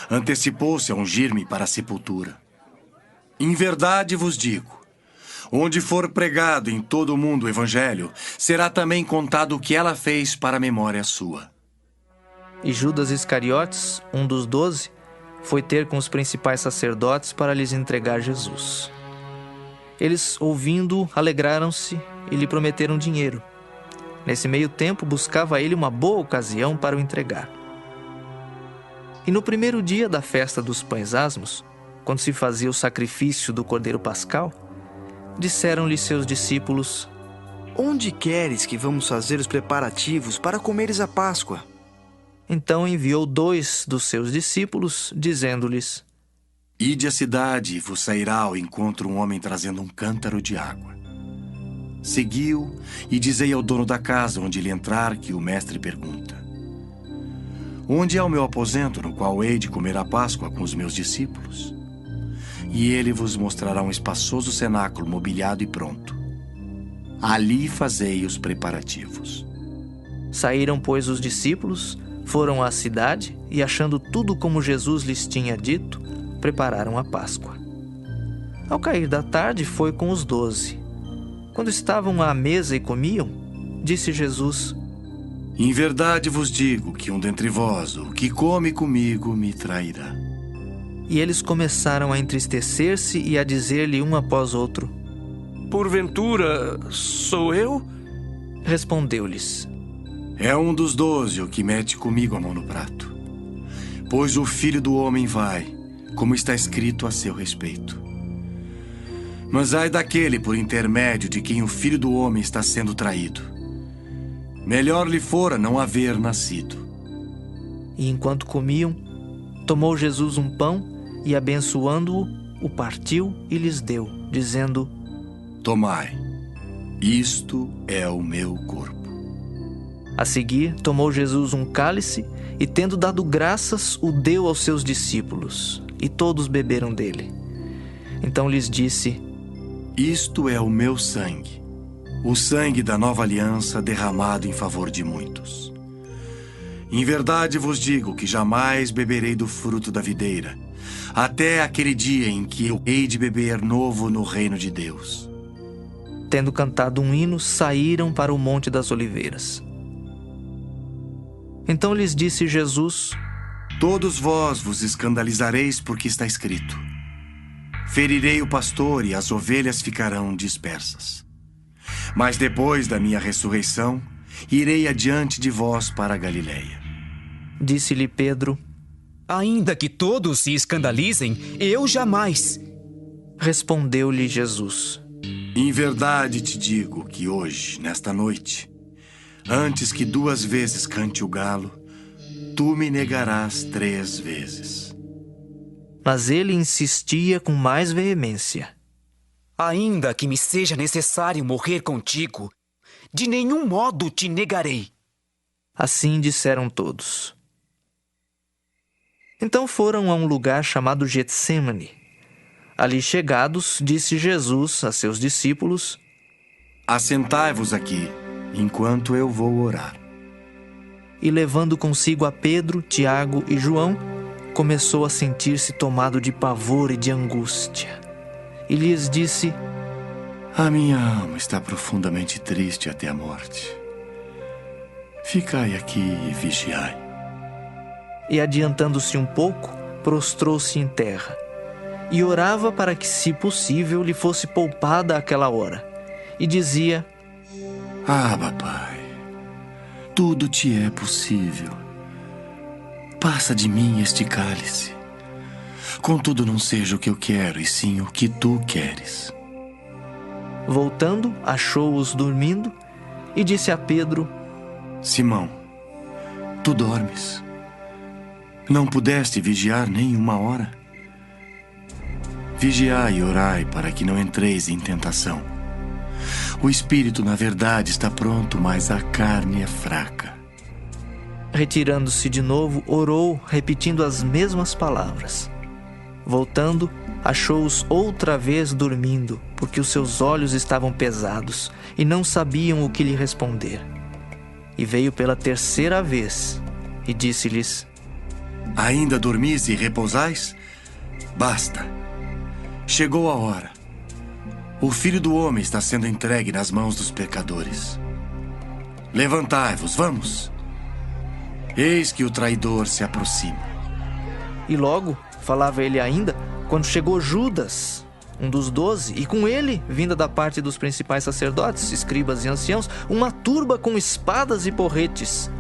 Antecipou-se a ungir-me para a sepultura. Em verdade vos digo, onde for pregado em todo o mundo o evangelho, será também contado o que ela fez para a memória sua. E Judas Iscariotes, um dos 12, foi ter com os principais sacerdotes para lhes entregar Jesus. Eles, ouvindo, alegraram-se e lhe prometeram dinheiro. Nesse meio tempo, buscava ele uma boa ocasião para o entregar. E no primeiro dia da festa dos pães asmos, quando se fazia o sacrifício do cordeiro pascal, disseram-lhe seus discípulos: onde queres que vamos fazer os preparativos para comeres a Páscoa? Então enviou 2 dos seus discípulos, dizendo-lhes: ide à cidade e vos sairá ao encontro um homem trazendo um cântaro de água. Seguiu e dizei ao dono da casa onde ele entrar que o mestre pergunta: onde é o meu aposento no qual hei de comer a Páscoa com os meus discípulos? E ele vos mostrará um espaçoso cenáculo mobiliado e pronto. Ali fazei os preparativos. Saíram, pois, os discípulos, foram à cidade e, achando tudo como Jesus lhes tinha dito, prepararam a Páscoa. Ao cair da tarde, foi com os 12. Quando estavam à mesa e comiam, disse Jesus: em verdade vos digo que um dentre vós, o que come comigo, me trairá. E eles começaram a entristecer-se e a dizer-lhe um após outro: porventura, sou eu? Respondeu-lhes: é um dos 12 o que mete comigo a mão no prato. Pois o Filho do Homem vai, como está escrito a seu respeito. Mas ai daquele por intermédio de quem o Filho do Homem está sendo traído. Melhor lhe fora não haver nascido. E enquanto comiam, tomou Jesus um pão e, abençoando-o, o partiu e lhes deu, dizendo: tomai, isto é o meu corpo. A seguir, tomou Jesus um cálice e, tendo dado graças, o deu aos seus discípulos, e todos beberam dele. Então lhes disse: isto é o meu sangue, o sangue da nova aliança derramado em favor de muitos. Em verdade vos digo que jamais beberei do fruto da videira, até aquele dia em que eu hei de beber novo no reino de Deus. Tendo cantado um hino, saíram para o Monte das Oliveiras. Então lhes disse Jesus: Todos vós vos escandalizareis porque está escrito: ferirei o pastor e as ovelhas ficarão dispersas. Mas depois da minha ressurreição, irei adiante de vós para a Galileia. Disse-lhe Pedro: ainda que todos se escandalizem, eu jamais. Respondeu-lhe Jesus: em verdade te digo que hoje, nesta noite, antes que 2 vezes cante o galo, tu me negarás 3 vezes. Mas ele insistia com mais veemência: ainda que me seja necessário morrer contigo, de nenhum modo te negarei. Assim disseram todos. Então foram a um lugar chamado Getsêmani. Ali chegados, disse Jesus a seus discípulos: assentai-vos aqui, enquanto eu vou orar. E levando consigo a Pedro, Tiago e João, começou a sentir-se tomado de pavor e de angústia. E lhes disse: a minha alma está profundamente triste até a morte. Ficai aqui e vigiai. E adiantando-se um pouco, prostrou-se em terra e orava para que, se possível, lhe fosse poupada aquela hora. E dizia: Abba, Pai, tudo te é possível. Passa de mim este cálice. Contudo, não seja o que eu quero, e sim o que tu queres. Voltando, achou-os dormindo e disse a Pedro: Simão, tu dormes? Não pudeste vigiar nem 1 hora? Vigiai e orai para que não entreis em tentação. O espírito, na verdade, está pronto, mas a carne é fraca. Retirando-se de novo, orou, repetindo as mesmas palavras. Voltando, achou-os outra vez dormindo, porque os seus olhos estavam pesados e não sabiam o que lhe responder. E veio pela 3ª vez e disse-lhes: ainda dormis e repousais? Basta. Chegou a hora. O Filho do Homem está sendo entregue nas mãos dos pecadores. Levantai-vos, vamos. Eis que o traidor se aproxima. E logo, falava ele ainda, quando chegou Judas, um dos 12, e com ele, vinda da parte dos principais sacerdotes, escribas e anciãos, uma turba com espadas e porretes.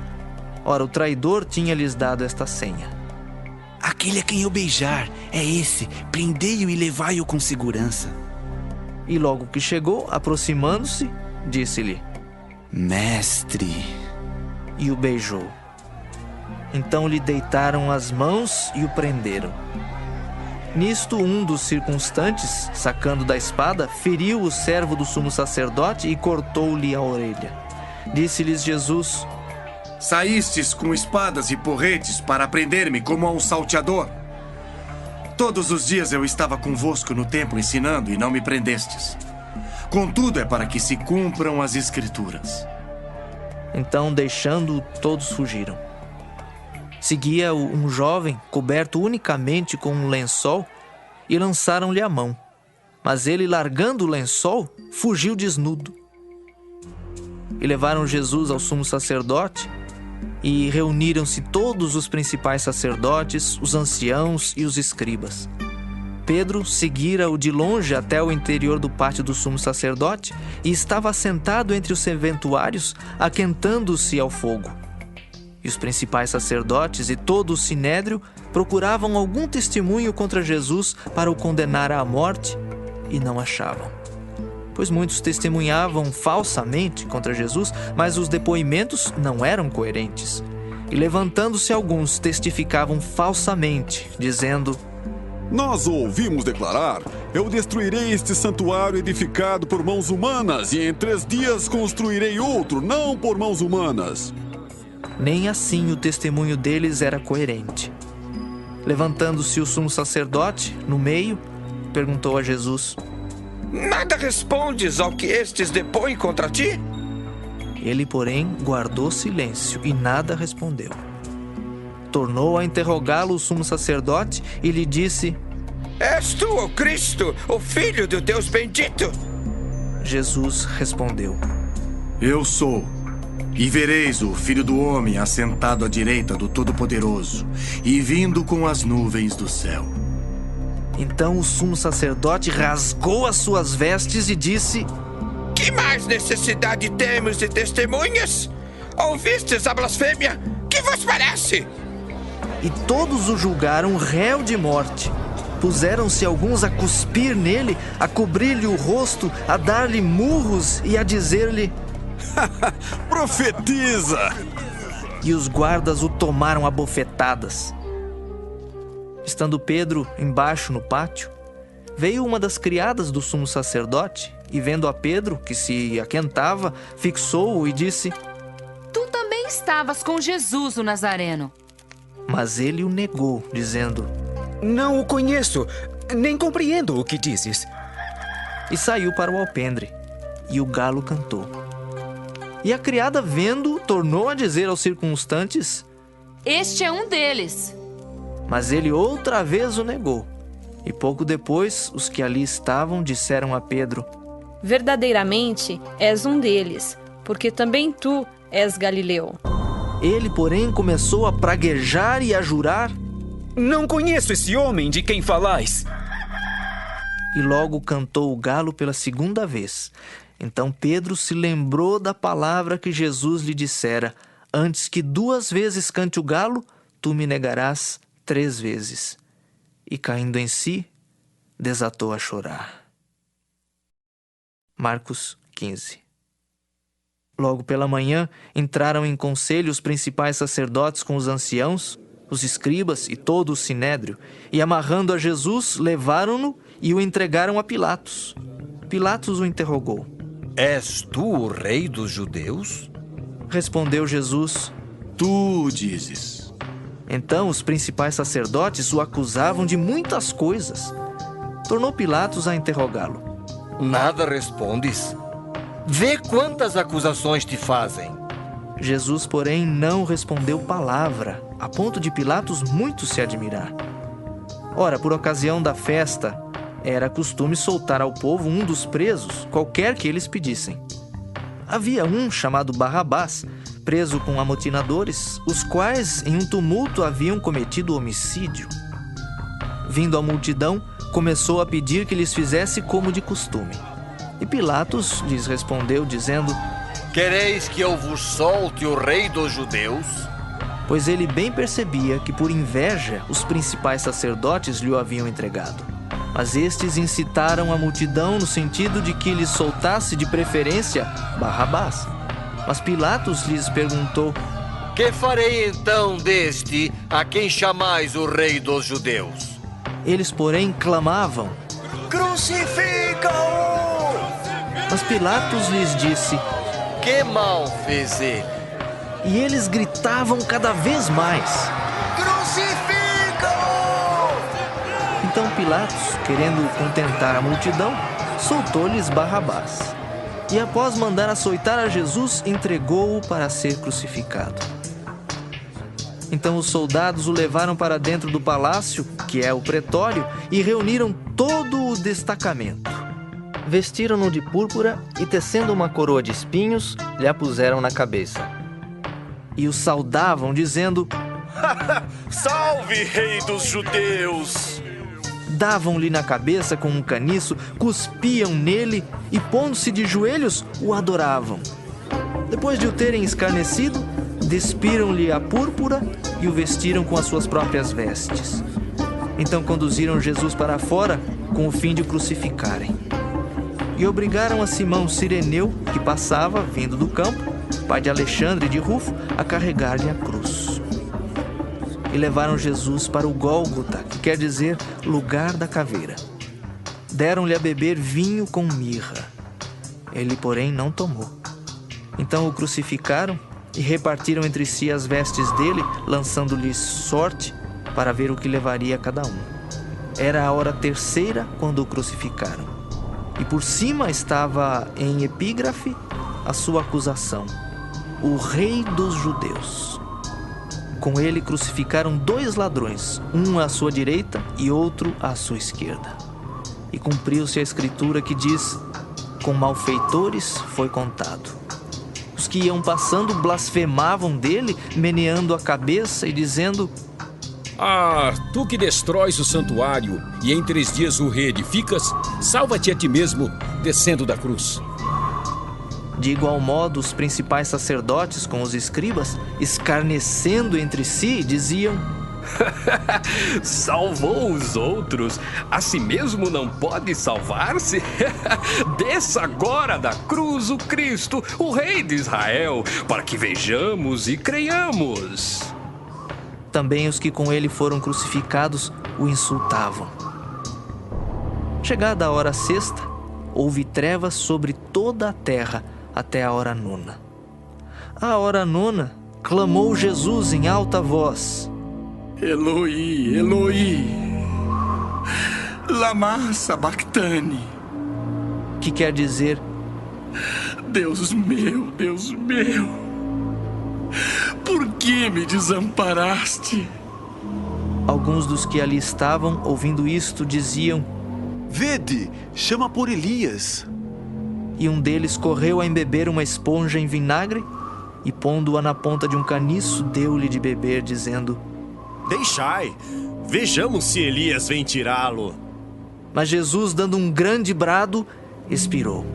Ora, o traidor tinha-lhes dado esta senha: aquele a quem eu beijar, é esse, prendei-o e levai-o com segurança. E logo que chegou, aproximando-se, disse-lhe: Mestre. E o beijou. Então lhe deitaram as mãos e o prenderam. Nisto, um dos circunstantes, sacando da espada, feriu o servo do sumo sacerdote e cortou-lhe a orelha. Disse-lhes Jesus: saístes com espadas e porretes para prender-me como a um salteador. Todos os dias eu estava convosco no templo ensinando e não me prendestes. Contudo, é para que se cumpram as Escrituras. Então, deixando-o, todos fugiram. Seguia-o um jovem, coberto unicamente com um lençol, e lançaram-lhe a mão. Mas ele, largando o lençol, fugiu desnudo. E levaram Jesus ao sumo sacerdote, e reuniram-se todos os principais sacerdotes, os anciãos e os escribas. Pedro seguira-o de longe até o interior do pátio do sumo sacerdote e estava assentado entre os serventuários, aquentando-se ao fogo. E os principais sacerdotes e todo o sinédrio procuravam algum testemunho contra Jesus para o condenar à morte e não achavam. Pois muitos testemunhavam falsamente contra Jesus, mas os depoimentos não eram coerentes. E levantando-se alguns, testificavam falsamente, dizendo: nós o ouvimos declarar: eu destruirei este santuário edificado por mãos humanas, e em 3 dias construirei outro, não por mãos humanas. Nem assim o testemunho deles era coerente. Levantando-se o sumo sacerdote, no meio, perguntou a Jesus: nada respondes ao que estes depõem contra ti? Ele, porém, guardou silêncio e nada respondeu. tornou a interrogá-lo o sumo sacerdote e lhe disse: És tu o Cristo, o Filho do Deus bendito? Jesus respondeu: Eu sou. E vereis o Filho do Homem assentado à direita do Todo-Poderoso e vindo com as nuvens do céu. Então o sumo sacerdote rasgou as suas vestes e disse: Que mais necessidade temos de testemunhas? Ouvistes a blasfêmia? Que vos parece? E todos o julgaram réu de morte. Puseram-se alguns a cuspir nele, a cobrir-lhe o rosto, a dar-lhe murros e a dizer-lhe: Profetiza! E os guardas o tomaram a bofetadas. Estando Pedro embaixo no pátio, veio uma das criadas do sumo sacerdote e, vendo a Pedro, que se aquentava, fixou-o e disse: Tu também estavas com Jesus, o Nazareno. Mas ele o negou, dizendo: Não o conheço, nem compreendo o que dizes. E saiu para o alpendre, e o galo cantou. E a criada, vendo, tornou a dizer aos circunstantes: Este é um deles. Mas ele outra vez o negou. E pouco depois, os que ali estavam disseram a Pedro: Verdadeiramente és um deles, porque também tu és Galileu. Ele, porém, começou a praguejar e a jurar: Não conheço esse homem de quem falais. E logo cantou o galo pela segunda vez. Então Pedro se lembrou da palavra que Jesus lhe dissera: Antes que 2 vezes cante o galo, tu me negarás 3 vezes. E caindo em si, desatou a chorar. Marcos 15. Logo pela manhã, entraram em conselho os principais sacerdotes com os anciãos, os escribas e todo o sinédrio, e amarrando a Jesus, levaram-no e o entregaram a Pilatos. Pilatos o interrogou: És tu o rei dos judeus? Respondeu Jesus: Tu dizes. Então os principais sacerdotes o acusavam de muitas coisas. Tornou Pilatos a interrogá-lo: Nada respondes? Vê quantas acusações te fazem. Jesus, porém, não respondeu palavra, a ponto de Pilatos muito se admirar. Ora, por ocasião da festa, era costume soltar ao povo um dos presos, qualquer que eles pedissem. Havia um chamado Barrabás, preso com amotinadores, os quais, em um tumulto, haviam cometido homicídio. Vindo a multidão, começou a pedir que lhes fizesse como de costume. E Pilatos lhes respondeu, dizendo: Quereis que eu vos solte o rei dos judeus? Pois ele bem percebia que, por inveja, os principais sacerdotes lhe o haviam entregado. Mas estes incitaram a multidão no sentido de que lhes soltasse de preferência Barrabás. Mas Pilatos lhes perguntou: Que farei então deste a quem chamais o rei dos judeus? Eles, porém, clamavam: Crucifica-o! Mas Pilatos lhes disse: Que mal fez ele? E eles gritavam cada vez mais: Crucifica-o! Então Pilatos, querendo contentar a multidão, soltou-lhes Barrabás. E após mandar açoitar a Jesus, entregou-o para ser crucificado. Então os soldados o levaram para dentro do palácio, que é o pretório, e reuniram todo o destacamento. Vestiram-no de púrpura e, tecendo uma coroa de espinhos, lhe a puseram na cabeça. E o saudavam, dizendo: Salve, rei dos judeus! Davam-lhe na cabeça com um caniço, cuspiam nele e, pondo-se de joelhos, o adoravam. Depois de o terem escarnecido, despiram-lhe a púrpura e o vestiram com as suas próprias vestes. Então conduziram Jesus para fora com o fim de o crucificarem. E obrigaram a Simão Cireneu, que passava, vindo do campo, pai de Alexandre e de Rufo, a carregar-lhe a cruz. E levaram Jesus para o Gólgota, que quer dizer lugar da caveira. Deram-lhe a beber vinho com mirra. Ele, porém, não tomou. Então o crucificaram e repartiram entre si as vestes dele, lançando-lhes sorte para ver o que levaria cada um. Era a hora terceira quando o crucificaram. E por cima estava em epígrafe a sua acusação: o rei dos judeus. Com ele crucificaram 2 ladrões, um à sua direita e outro à sua esquerda. E cumpriu-se a escritura que diz: com malfeitores foi contado. Os que iam passando blasfemavam dele, meneando a cabeça e dizendo: Ah, tu que destróis o santuário e em 3 dias o reedificas, salva-te a ti mesmo, descendo da cruz. De igual modo, os principais sacerdotes com os escribas, escarnecendo entre si, diziam: salvou os outros, a si mesmo não pode salvar-se? Desça agora da cruz o Cristo, o Rei de Israel, para que vejamos e creiamos. Também os que com ele foram crucificados o insultavam. Chegada a hora sexta, houve trevas sobre toda a terra até a hora 9. À hora 9, clamou Jesus em alta voz: Eloi, Eloi, lama sabachthani. Que quer dizer: Deus meu, por que me desamparaste? Alguns dos que ali estavam, ouvindo isto, diziam: Vede, chama por Elias. E um deles correu a embeber uma esponja em vinagre e, pondo-a na ponta de um caniço, deu-lhe de beber, dizendo: Deixai, vejamos se Elias vem tirá-lo. Mas Jesus, dando um grande brado, expirou.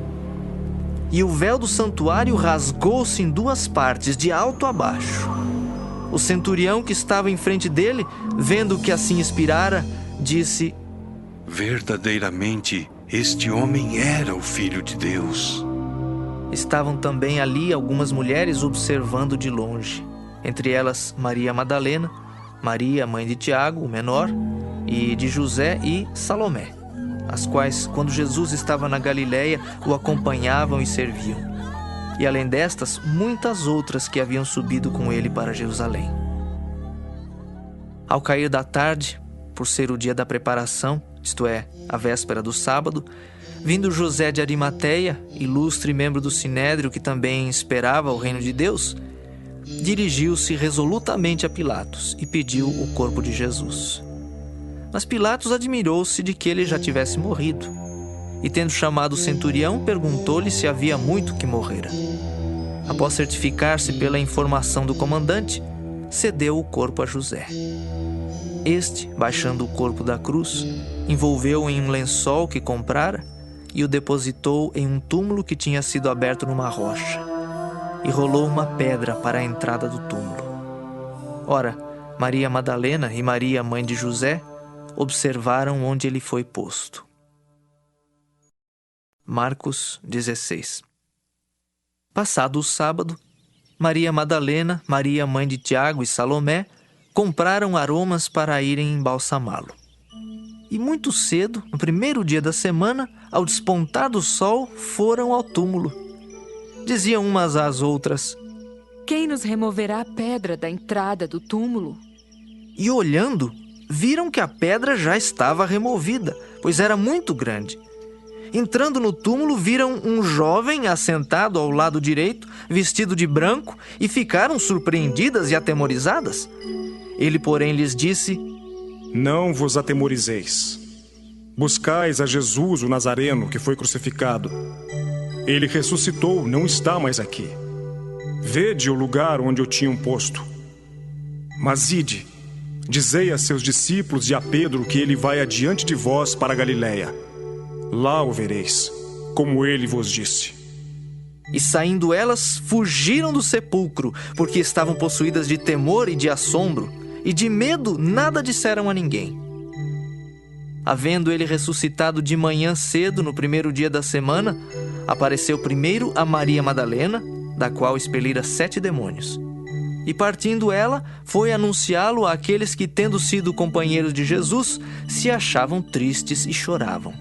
E o véu do santuário rasgou-se em 2 partes, de alto a baixo. O centurião que estava em frente dele, vendo que assim expirara, disse: verdadeiramente, este homem era o Filho de Deus. Estavam também ali algumas mulheres observando de longe, entre elas Maria Madalena, Maria, mãe de Tiago, o menor, e de José e Salomé, as quais, quando Jesus estava na Galileia, o acompanhavam e serviam. E além destas, muitas outras que haviam subido com ele para Jerusalém. Ao cair da tarde, por ser o dia da preparação, isto é, a véspera do sábado, vindo José de Arimateia, ilustre membro do Sinédrio que também esperava o reino de Deus, dirigiu-se resolutamente a Pilatos e pediu o corpo de Jesus. Mas Pilatos admirou-se de que ele já tivesse morrido, e tendo chamado o centurião, perguntou-lhe se havia muito que morrera. Após certificar-se pela informação do comandante, cedeu o corpo a José. Este, baixando o corpo da cruz, envolveu-o em um lençol que comprara e o depositou em um túmulo que tinha sido aberto numa rocha, e rolou uma pedra para a entrada do túmulo. Ora, Maria Madalena e Maria, mãe de José, observaram onde ele foi posto. Marcos 16. Passado o sábado, Maria Madalena, Maria, mãe de Tiago e Salomé, compraram aromas para irem embalsamá-lo. E muito cedo, no primeiro dia da semana, ao despontar do sol, foram ao túmulo. Diziam umas às outras: quem nos removerá a pedra da entrada do túmulo? E olhando, viram que a pedra já estava removida, pois era muito grande. Entrando no túmulo, viram um jovem assentado ao lado direito, vestido de branco, e ficaram surpreendidas e atemorizadas. Ele, porém, lhes disse: não vos atemorizeis. Buscais a Jesus, o Nazareno, que foi crucificado. Ele ressuscitou, não está mais aqui. Vede o lugar onde o tinham posto. Mas ide, dizei a seus discípulos e a Pedro que ele vai adiante de vós para a Galileia. Lá o vereis, como ele vos disse. E saindo elas, fugiram do sepulcro, porque estavam possuídas de temor e de assombro, e de medo nada disseram a ninguém. Havendo ele ressuscitado de manhã cedo, no primeiro dia da semana, apareceu primeiro a Maria Madalena, da qual expelira 7 demônios. E partindo ela, foi anunciá-lo àqueles que, tendo sido companheiros de Jesus, se achavam tristes e choravam.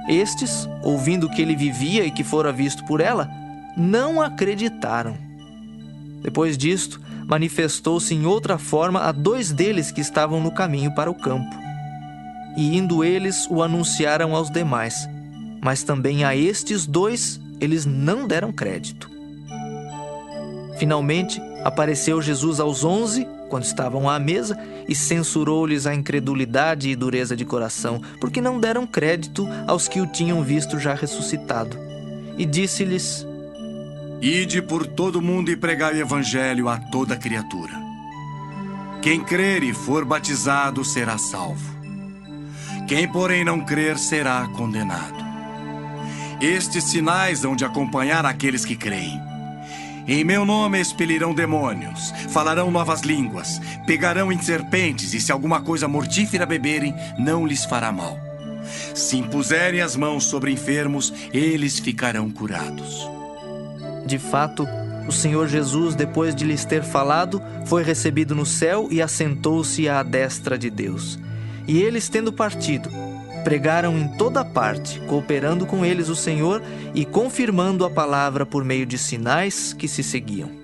Estes, ouvindo que ele vivia e que fora visto por ela, não acreditaram. Depois disto, manifestou-se em outra forma a 2 deles que estavam no caminho para o campo. E indo eles, o anunciaram aos demais, mas também a estes 2 eles não deram crédito. Finalmente, apareceu Jesus aos 11 quando estavam à mesa, e censurou-lhes a incredulidade e dureza de coração, porque não deram crédito aos que o tinham visto já ressuscitado. E disse-lhes: Ide por todo o mundo e pregai o evangelho a toda criatura. Quem crer e for batizado será salvo. Quem, porém, não crer será condenado. Estes sinais hão de acompanhar aqueles que creem. Em meu nome expelirão demônios, falarão novas línguas, pegarão em serpentes, e se alguma coisa mortífera beberem, não lhes fará mal. Se impuserem as mãos sobre enfermos, eles ficarão curados. De fato, o Senhor Jesus, depois de lhes ter falado, foi recebido no céu e assentou-se à destra de Deus. E eles, tendo partido, pregaram em toda parte, cooperando com eles o Senhor e confirmando a palavra por meio de sinais que se seguiam.